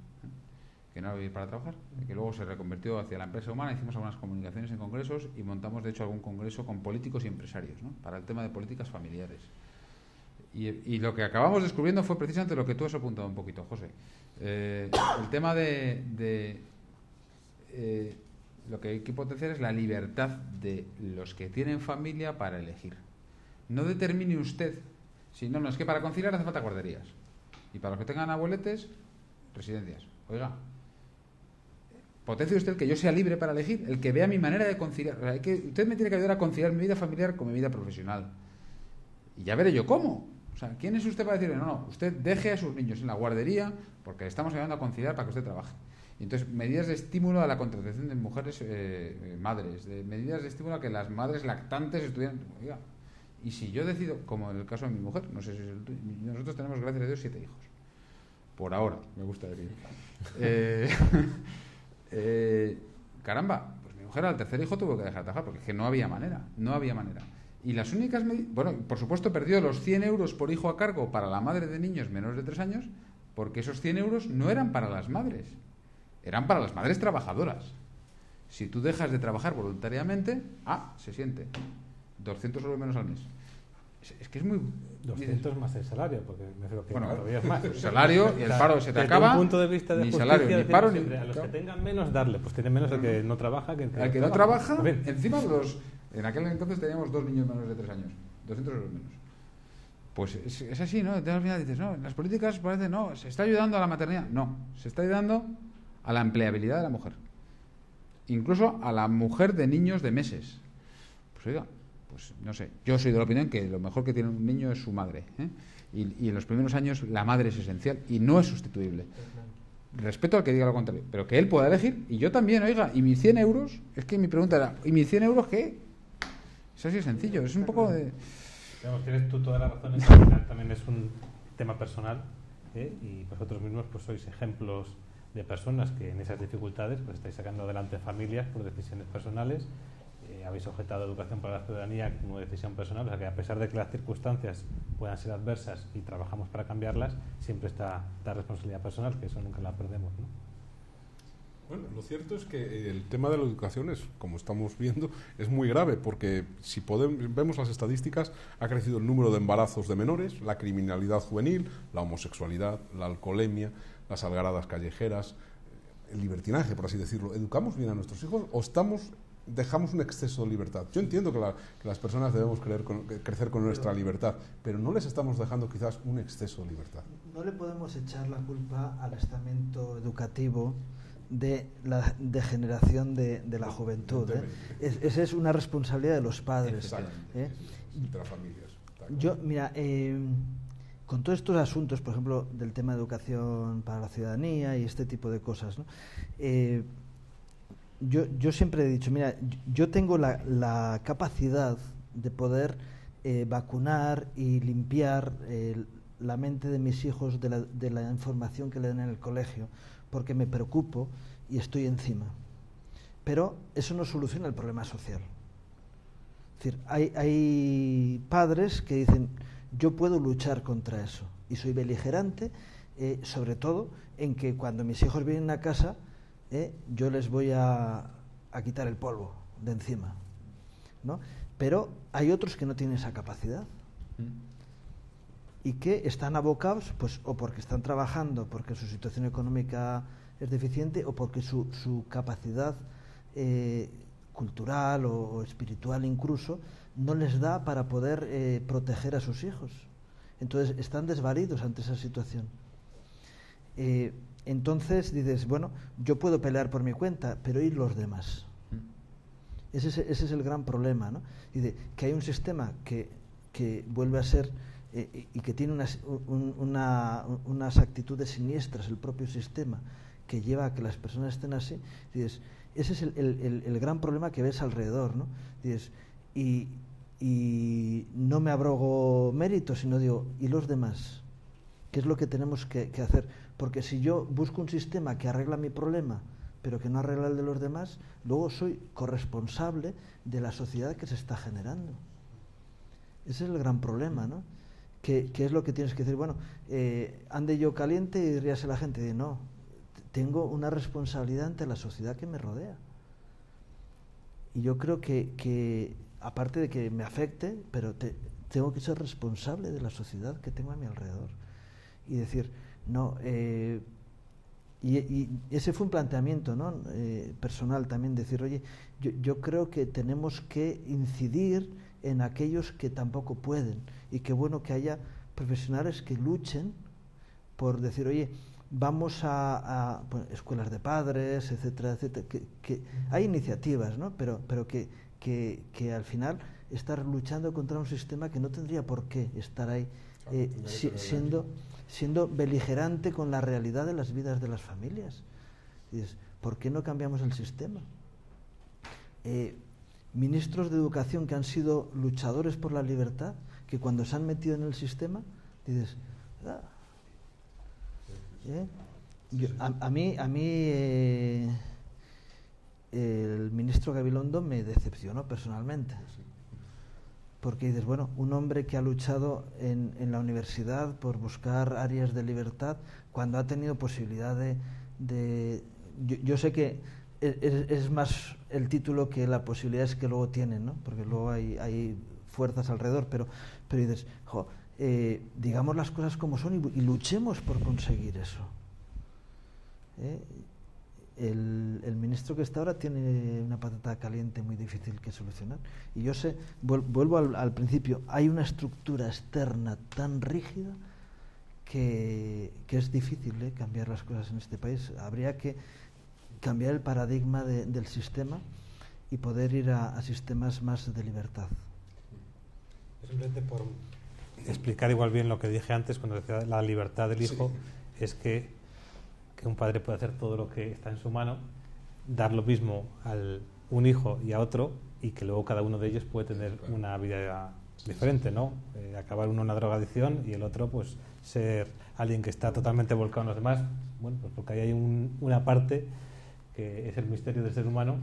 que no era vivir para trabajar, que luego se reconvirtió hacia la empresa humana. Hicimos algunas comunicaciones en congresos y montamos de hecho algún congreso con políticos y empresarios, ¿no? Para el tema de políticas familiares. Y lo que acabamos descubriendo fue precisamente lo que tú has apuntado un poquito, José. El tema de lo que hay que potenciar es la libertad de los que tienen familia para elegir. No determine usted, si no, es que para conciliar hace falta guarderías, y para los que tengan abueletes, residencias. Oiga, potencie usted que yo sea libre para elegir, el que vea mi manera de conciliar. O sea, usted me tiene que ayudar a conciliar mi vida familiar con mi vida profesional, y ya veré yo cómo. O sea, ¿quién es usted para decirle no, usted deje a sus niños en la guardería porque le estamos ayudando a conciliar para que usted trabaje? Y entonces, medidas de estímulo a la contratación de mujeres madres, medidas de estímulo a que las madres lactantes estudien. Oiga, y si yo decido, como en el caso de mi mujer, no sé si es nosotros tenemos, gracias a Dios, 7 hijos. por ahora, me gusta decir. Caramba, pues mi mujer al tercer hijo tuvo que dejar de trabajar porque es que no había manera. Y las únicas bueno, por supuesto perdió los 100 euros por hijo a cargo para la madre de niños menores de 3 años, porque esos 100 euros no eran para las madres, eran para las madres trabajadoras. Si tú dejas de trabajar voluntariamente, se siente 200 euros menos al mes. Es que es muy... 200 más el salario, porque me creo que todavía es más. El salario y el paro se te acaba. Desde un punto de vista de ni justicia, salario, ni paro, ni... A los que tengan menos, darle. Pues tiene menos el que no trabaja que el que... Al que no trabaja, encima en aquel entonces teníamos 2 niños menores de 3 años. 200 euros menos. Pues es así, ¿no? Entonces al final dices, no, las políticas parece, no, se está ayudando a la maternidad. No, se está ayudando a la empleabilidad de la mujer. Incluso a la mujer de niños de meses. Pues oiga, pues no sé, yo soy de la opinión que lo mejor que tiene un niño es su madre, ¿eh? Y en los primeros años la madre es esencial y no es sustituible. Respeto al que diga lo contrario, pero que él pueda elegir, y yo también, oiga, y mis 100 euros, es que mi pregunta era, ¿y mis 100 euros qué? Es así de sencillo, es un poco de... Digamos, tienes tú toda la razón, en que al final también es un tema personal, y vosotros mismos pues sois ejemplos de personas que en esas dificultades pues estáis sacando adelante familias por decisiones personales. Habéis objetado educación para la ciudadanía como decisión personal, o sea que a pesar de que las circunstancias puedan ser adversas y trabajamos para cambiarlas, siempre está la responsabilidad personal, que eso nunca la perdemos, ¿no? Bueno, lo cierto es que el tema de la educación es, como estamos viendo, es muy grave, porque si vemos las estadísticas, ha crecido el número de embarazos de menores, la criminalidad juvenil, la homosexualidad, la alcoholemia, las algaradas callejeras, el libertinaje, por así decirlo. ¿Educamos bien a nuestros hijos o dejamos un exceso de libertad? Yo entiendo que las personas debemos crecer con nuestra libertad, pero no les estamos dejando quizás un exceso de libertad. No le podemos echar la culpa al estamento educativo de la degeneración de la juventud. Esa es una responsabilidad de los padres. De las familias. Yo, mira, con todos estos asuntos, por ejemplo, del tema de educación para la ciudadanía y este tipo de cosas, ¿no? Yo siempre he dicho, mira, yo tengo la capacidad de poder vacunar y limpiar la mente de mis hijos de la información que le dan en el colegio, porque me preocupo y estoy encima. Pero eso no soluciona el problema social. Es decir, hay padres que dicen, yo puedo luchar contra eso, y soy beligerante, sobre todo en que cuando mis hijos vienen a casa, yo les voy a quitar el polvo de encima, ¿no? Pero hay otros que no tienen esa capacidad y que están abocados, pues, o porque están trabajando, porque su situación económica es deficiente, o porque su capacidad cultural o espiritual incluso no les da para poder proteger a sus hijos. Entonces están desvalidos ante esa situación. Entonces dices, bueno, yo puedo pelear por mi cuenta, pero ¿y los demás? Ese es el gran problema, ¿no? Dice que hay un sistema que vuelve a ser y que tiene unas actitudes siniestras, el propio sistema, que lleva a que las personas estén así. Dices, ese es el gran problema que ves alrededor, ¿no? Dices, y no me abrogo méritos, sino digo, ¿y los demás? ¿Qué es lo que tenemos que hacer? Porque si yo busco un sistema que arregla mi problema, pero que no arregla el de los demás, luego soy corresponsable de la sociedad que se está generando. Ese es el gran problema, ¿no? Que es lo que tienes que decir, bueno, ande yo caliente y ríase la gente. Y no, tengo una responsabilidad ante la sociedad que me rodea. Y yo creo que aparte de que me afecte, pero tengo que ser responsable de la sociedad que tengo a mi alrededor. Y decir, no, y ese fue un planteamiento, ¿no? Personal también, decir, oye, yo creo que tenemos que incidir en aquellos que tampoco pueden, y qué bueno que haya profesionales que luchen por decir, oye, vamos a pues, escuelas de padres, etcétera, etcétera, que hay iniciativas, ¿no? Pero que al final estar luchando contra un sistema que no tendría por qué estar ahí, siendo beligerante con la realidad de las vidas de las familias. Dices, ¿por qué no cambiamos el sistema? Ministros de educación que han sido luchadores por la libertad, que cuando se han metido en el sistema, dices, A mí el ministro Gabilondo me decepcionó personalmente. Porque dices, bueno, un hombre que ha luchado en la universidad por buscar áreas de libertad, cuando ha tenido posibilidad yo sé que es más el título que la posibilidad es que luego tienen, ¿no? Porque luego hay fuerzas alrededor, pero dices, digamos las cosas como son y luchemos por conseguir eso. El ministro que está ahora tiene una patata caliente muy difícil que solucionar. Y yo sé, vuelvo al principio, hay una estructura externa tan rígida que es difícil cambiar las cosas en este país. Habría que cambiar el paradigma del sistema y poder ir a sistemas más de libertad. Simplemente por explicar igual bien lo que dije antes cuando decía la libertad del hijo, es que un padre puede hacer todo lo que está en su mano, dar lo mismo a un hijo y a otro, y que luego cada uno de ellos puede tener una vida diferente, ¿no? Acabar uno en una drogadicción y el otro pues ser alguien que está totalmente volcado en los demás, bueno, pues porque ahí hay una parte que es el misterio del ser humano.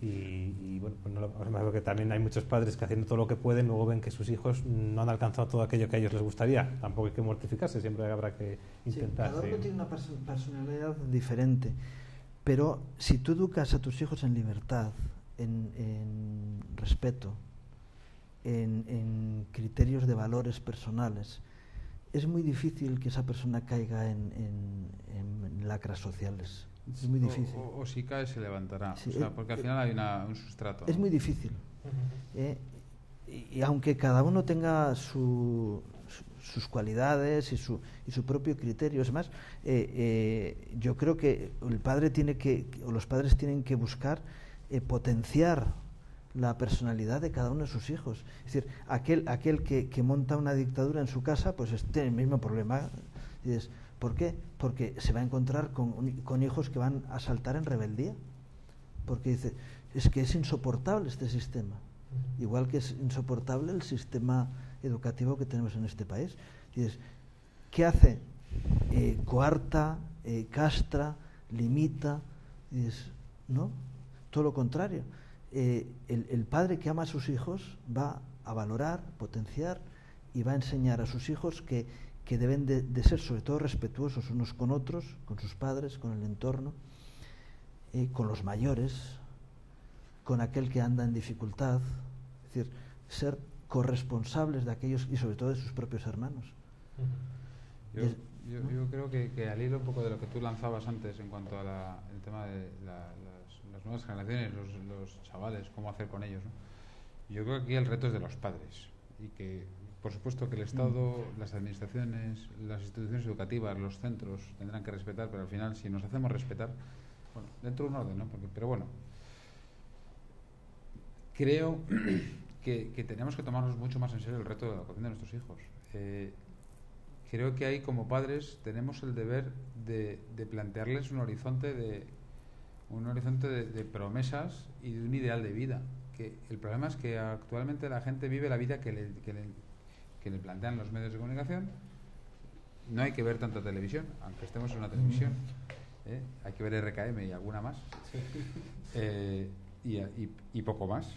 Y bueno, pues me parece que también hay muchos padres que haciendo todo lo que pueden luego ven que sus hijos no han alcanzado todo aquello que a ellos les gustaría. Tampoco hay que mortificarse, siempre habrá que intentar. Cada uno tiene una personalidad diferente, pero si tú educas a tus hijos en libertad, en respeto, en criterios de valores personales, es muy difícil que esa persona caiga en lacras sociales. Es muy difícil. O si cae se levantará, porque al final hay un sustrato, ¿no? Es muy difícil. Y aunque cada uno tenga sus cualidades y su propio criterio, es más, yo creo que el padre los padres tienen que buscar potenciar la personalidad de cada uno de sus hijos. Es decir, aquel que monta una dictadura en su casa, pues tiene el mismo problema. Dices, ¿por qué? Porque se va a encontrar con hijos que van a saltar en rebeldía. Porque dice, es que es insoportable este sistema. Igual que es insoportable el sistema educativo que tenemos en este país. Dices, ¿qué hace? Coarta, castra, limita. Dices, no, todo lo contrario. El padre que ama a sus hijos va a valorar, potenciar y va a enseñar a sus hijos que deben de ser sobre todo respetuosos unos con otros, con sus padres, con el entorno, con los mayores, con aquel que anda en dificultad. Es decir, ser corresponsables de aquellos y sobre todo de sus propios hermanos. Yo creo que al hilo un poco de lo que tú lanzabas antes en cuanto a el tema de las nuevas generaciones, los chavales, cómo hacer con ellos, ¿no? Yo creo que aquí el reto es de los padres y que por supuesto que el Estado, las administraciones, las instituciones educativas, los centros tendrán que respetar, pero al final si nos hacemos respetar, bueno, dentro de un orden, ¿no? Pero bueno, creo que tenemos que tomarnos mucho más en serio el reto de la educación de nuestros hijos. Creo que ahí como padres tenemos el deber de plantearles un horizonte de promesas y de un ideal de vida. Que el problema es que actualmente la gente vive la vida que le plantean los medios de comunicación. No hay que ver tanta televisión, aunque estemos en una televisión. Hay que ver RKM y alguna más. Y poco más.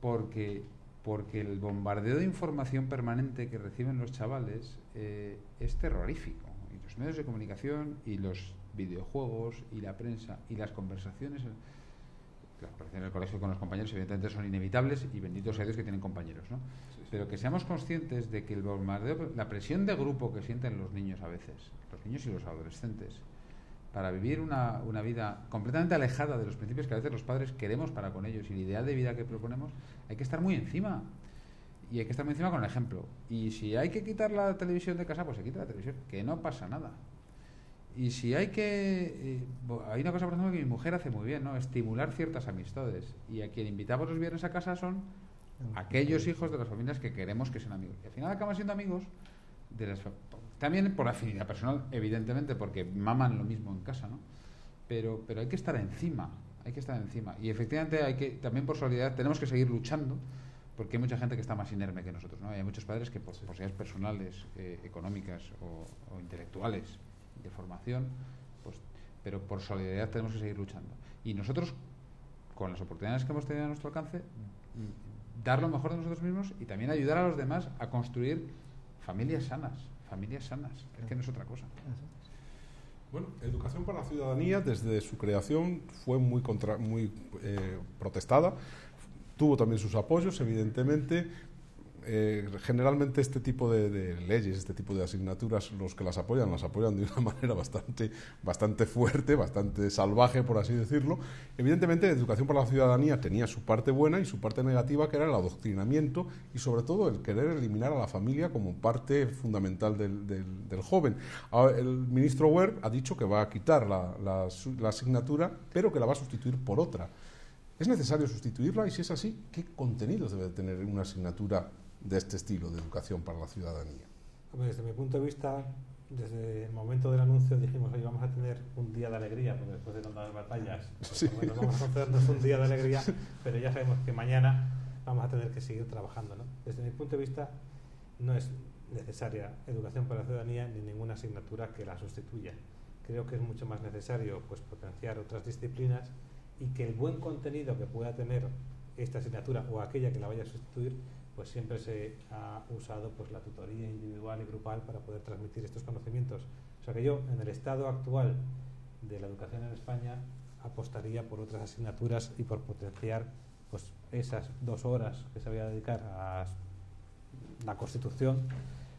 Porque el bombardeo de información permanente que reciben los chavales es terrorífico. Y los medios de comunicación y los videojuegos y la prensa y las conversaciones en el colegio con los compañeros evidentemente son inevitables y benditos sea Dios que tienen compañeros, ¿no? Pero que seamos conscientes de que el bombardeo, la presión de grupo que sienten los niños a veces, los niños y los adolescentes, para vivir una vida completamente alejada de los principios que a veces los padres queremos para con ellos y el ideal de vida que proponemos, hay que estar muy encima. Y hay que estar muy encima con el ejemplo. Y si hay que quitar la televisión de casa, pues se quita la televisión, que no pasa nada. Y si hay que... hay una cosa, por ejemplo, que mi mujer hace muy bien, ¿no? Estimular ciertas amistades. Y a quien invitamos los viernes a casa son aquellos hijos de las familias que queremos que sean amigos. Y al final acaban siendo amigos de las... También por afinidad personal, evidentemente, porque maman lo mismo en casa, ¿no? Pero hay que estar encima. Hay que estar encima. Y efectivamente también por solidaridad tenemos que seguir luchando porque hay mucha gente que está más inerme que nosotros, ¿no? Hay muchos padres que por posibilidades personales, económicas o intelectuales, de formación, pues, pero por solidaridad tenemos que seguir luchando. Y nosotros, con las oportunidades que hemos tenido a nuestro alcance, dar lo mejor de nosotros mismos y también ayudar a los demás a construir familias sanas, es que no es otra cosa. Bueno, Educación para la Ciudadanía, desde su creación, fue muy protestada. Tuvo también sus apoyos, evidentemente. Generalmente este tipo de leyes, este tipo de asignaturas, los que las apoyan de una manera bastante fuerte, bastante salvaje, por así decirlo. Evidentemente, Educación para la Ciudadanía tenía su parte buena y su parte negativa, que era el adoctrinamiento y, sobre todo, el querer eliminar a la familia como parte fundamental del joven. Ahora, el ministro Wert ha dicho que va a quitar la asignatura, pero que la va a sustituir por otra. ¿Es necesario sustituirla? Y si es así, ¿qué contenidos debe tener una asignatura de este estilo de Educación para la Ciudadanía? Desde mi punto de vista, desde el momento del anuncio dijimos, hoy vamos a tener un día de alegría, porque después de tantas batallas, sí, bueno, vamos a concedernos un día de alegría, pero ya sabemos que mañana vamos a tener que seguir trabajando, ¿no? Desde mi punto de vista, no es necesaria Educación para la Ciudadanía ni ninguna asignatura que la sustituya. Creo que es mucho más necesario, pues, potenciar otras disciplinas, y que el buen contenido que pueda tener esta asignatura o aquella que la vaya a sustituir, pues siempre se ha usado, pues, la tutoría individual y grupal para poder transmitir estos conocimientos. O sea que yo, en el estado actual de la educación en España, apostaría por otras asignaturas y por potenciar, pues, esas 2 horas que se había a dedicar a la Constitución,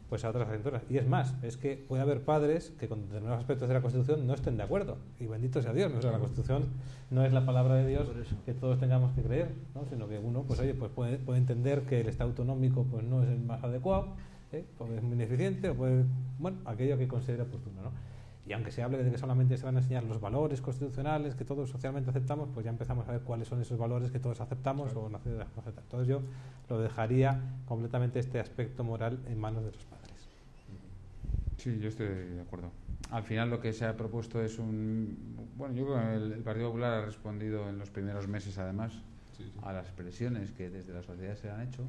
pues a otras asignaturas. Y es más, es que puede haber padres que con determinados aspectos de la Constitución no estén de acuerdo, y bendito sea Dios. O sea, la Constitución no es la palabra de Dios que todos tengamos que creer, ¿no? Sino que uno, pues, oye, pues puede entender que el Estado autonómico, pues, no es el más adecuado, porque es muy ineficiente, o puede, bueno, aquello que considere oportuno, ¿no? Y aunque se hable de que solamente se van a enseñar los valores constitucionales que todos socialmente aceptamos, pues ya empezamos a ver cuáles son esos valores que todos aceptamos, claro, o no aceptamos. Entonces yo lo dejaría completamente, este aspecto moral, en manos de los padres. Sí, yo estoy de acuerdo. Al final lo que se ha propuesto es bueno, yo creo que el Partido Popular ha respondido en los primeros meses, además, a las presiones que desde la sociedad se han hecho,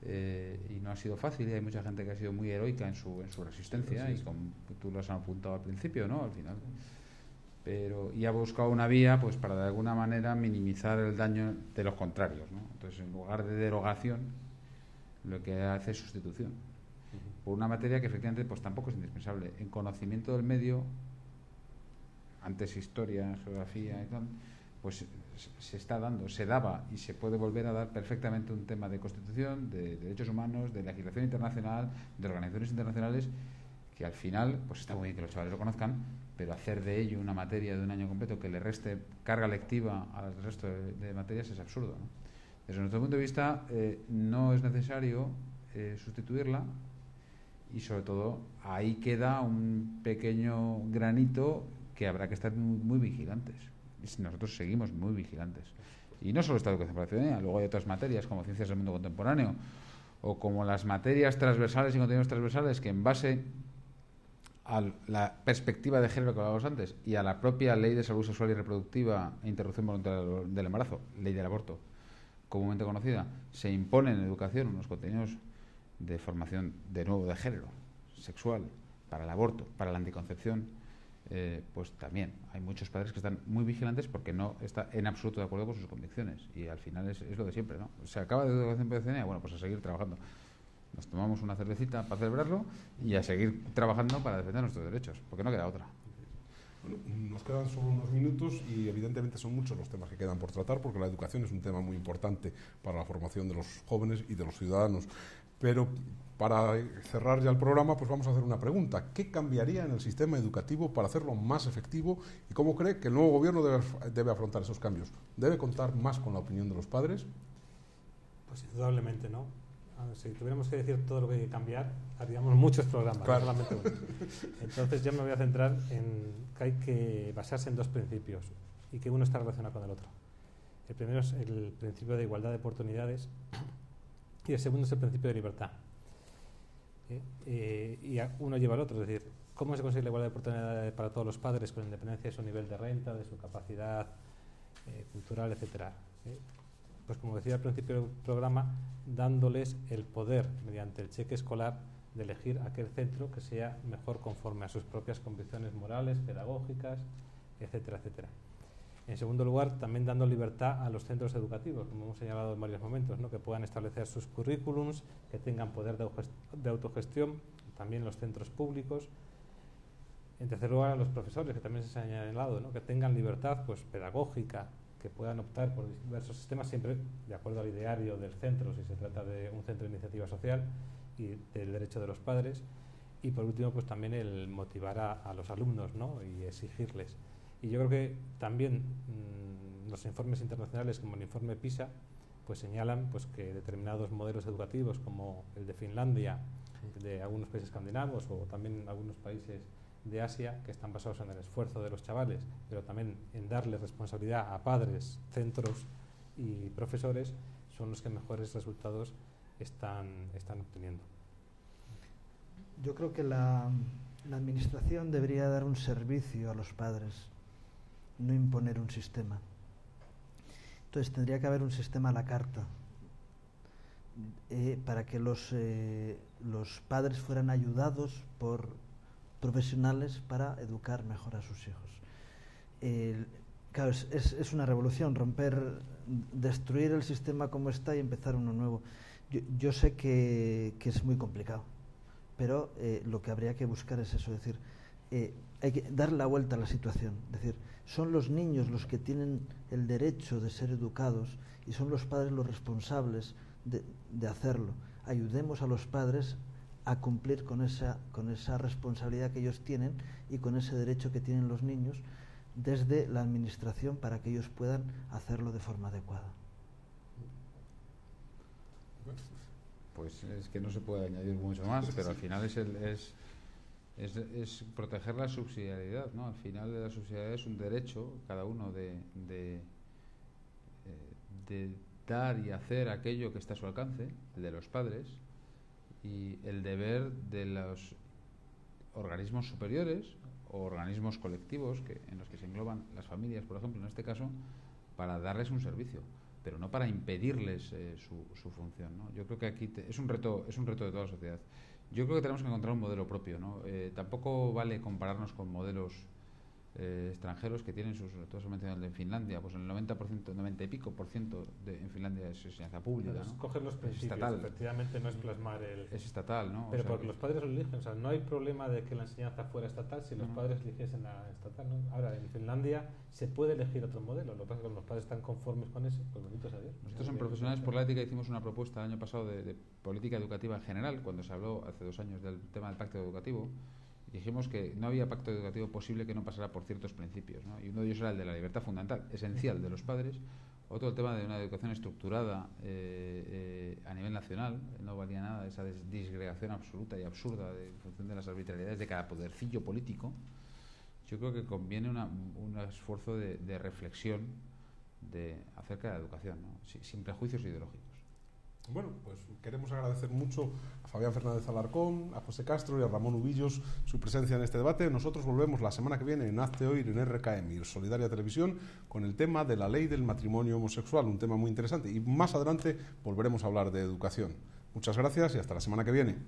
y no ha sido fácil, y hay mucha gente que ha sido muy heroica en su resistencia, y como tú lo has apuntado al principio, ¿no? Al final. Y ha buscado una vía, pues, para de alguna manera minimizar el daño de los contrarios, ¿no? Entonces, en lugar de derogación, lo que hace es sustitución por una materia que efectivamente, pues, tampoco es indispensable. En conocimiento del medio, antes historia, geografía y tal, pues se está dando, se daba y se puede volver a dar perfectamente un tema de Constitución, de derechos humanos, de legislación internacional, de organizaciones internacionales, que al final, pues está muy bien que los chavales lo conozcan, pero hacer de ello una materia de un año completo que le reste carga lectiva al resto de materias es absurdo, ¿no? Desde nuestro punto de vista, no es necesario sustituirla, y sobre todo ahí queda un pequeño granito que habrá que estar muy, muy vigilantes. Nosotros seguimos muy vigilantes. Y no solo esta educación para la ciudadanía, luego hay otras materias como ciencias del mundo contemporáneo, o como las materias transversales y contenidos transversales, que en base a la perspectiva de género que hablábamos antes y a la propia ley de salud sexual y reproductiva e interrupción voluntaria del embarazo, ley del aborto comúnmente conocida, se imponen en educación unos contenidos de formación, de nuevo, de género sexual, para el aborto, para la anticoncepción, pues también hay muchos padres que están muy vigilantes porque no está en absoluto de acuerdo con sus convicciones, y al final es lo de siempre, ¿no? Se acaba de educación para la ciudadanía, bueno, pues a seguir trabajando. Nos tomamos una cervecita para celebrarlo y a seguir trabajando para defender nuestros derechos, porque no queda otra. Bueno, nos quedan solo unos minutos y evidentemente son muchos los temas que quedan por tratar, porque la educación es un tema muy importante para la formación de los jóvenes y de los ciudadanos. Pero para cerrar ya el programa, pues vamos a hacer una pregunta. ¿Qué cambiaría en el sistema educativo para hacerlo más efectivo? ¿Y cómo cree que el nuevo gobierno debe afrontar esos cambios? ¿Debe contar más con la opinión de los padres? Pues indudablemente no. Si tuviéramos que decir todo lo que hay que cambiar, haríamos muchos programas, claro, no solamente uno. Entonces yo me voy a centrar en que hay que basarse en 2 principios y que uno está relacionado con el otro. El primero es el principio de igualdad de oportunidades y el segundo es el principio de libertad. Y uno lleva al otro, es decir, ¿cómo se consigue la igualdad de oportunidades para todos los padres con independencia de su nivel de renta, de su capacidad cultural, etcétera? Pues Pues como decía al principio del programa, dándoles el poder, mediante el cheque escolar, de elegir aquel centro que sea mejor conforme a sus propias convicciones morales, pedagógicas, etcétera, etcétera. En segundo lugar, también dando libertad a los centros educativos, como hemos señalado en varios momentos, ¿no? Que puedan establecer sus currículums, que tengan poder de autogestión, también los centros públicos. En tercer lugar, a los profesores, que también se ha señalado, ¿no? Que tengan libertad pues, pedagógica, que puedan optar por diversos sistemas, siempre de acuerdo al ideario del centro, si se trata de un centro de iniciativa social y del derecho de los padres. Y por último, pues también el motivar a los alumnos, ¿no? Y exigirles. Y yo creo que también los informes internacionales, como el informe PISA, pues señalan pues, que determinados modelos educativos, como el de Finlandia, de algunos países escandinavos o también algunos países de Asia, que están basados en el esfuerzo de los chavales, pero también en darle responsabilidad a padres, centros y profesores, son los que mejores resultados están obteniendo. Yo creo que la administración debería dar un servicio a los padres, no imponer un sistema. Entonces tendría que haber un sistema a la carta para que los padres fueran ayudados por profesionales para educar mejor a sus hijos. Claro, es una revolución, destruir el sistema como está y empezar uno nuevo. Yo sé que es muy complicado, pero lo que habría que buscar es eso, es decir, hay que dar la vuelta a la situación, es decir, son los niños los que tienen el derecho de ser educados y son los padres los responsables de hacerlo. Ayudemos a los padres a cumplir con esa responsabilidad que ellos tienen y con ese derecho que tienen los niños desde la administración para que ellos puedan hacerlo de forma adecuada. Pues es que no se puede añadir mucho más, pero al final es proteger la subsidiariedad, ¿no? Al final la subsidiariedad es un derecho, cada uno de dar y hacer aquello que está a su alcance, el de los padres, y el deber de los organismos superiores o organismos colectivos en los que se engloban las familias, por ejemplo, en este caso, para darles un servicio, pero no para impedirles su función, ¿no? Yo creo que aquí es un reto de toda la sociedad. Yo creo que tenemos que encontrar un modelo propio, ¿no? Tampoco vale compararnos con modelos extranjeros que tienen sobre todo se ha mencionado el de Finlandia, pues el 90%, 90 y pico por ciento en Finlandia es enseñanza pública, ¿no? Coger los principios, estatal. Efectivamente no es plasmar es estatal, ¿no? Pero porque los padres lo eligen, o sea, no hay problema de que la enseñanza fuera estatal si los padres eligiesen la estatal, ¿no? Ahora, en Finlandia se puede elegir otro modelo, lo que pasa es que los padres están conformes con eso, pues bendito sea Dios. Nosotros en Profesionales por la Ética hicimos una propuesta el año pasado de política educativa en general, cuando se habló hace 2 años del tema del pacto educativo. Dijimos que no había pacto educativo posible que no pasara por ciertos principios, ¿no? Y uno de ellos era el de la libertad fundamental, esencial de los padres. Otro, el tema de una educación estructurada a nivel nacional. No valía nada esa disgregación absoluta y absurda en función de las arbitrariedades de cada podercillo político. Yo creo que conviene un esfuerzo de reflexión acerca de la educación, ¿no? Sin prejuicios ideológicos. Bueno, pues queremos agradecer mucho a Fabián Fernández Alarcón, a José Castro y a Ramón Ubillos su presencia en este debate. Nosotros volvemos la semana que viene en Hazte Oír en RKM, Solidaria Televisión, con el tema de la ley del matrimonio homosexual, un tema muy interesante. Y más adelante volveremos a hablar de educación. Muchas gracias y hasta la semana que viene.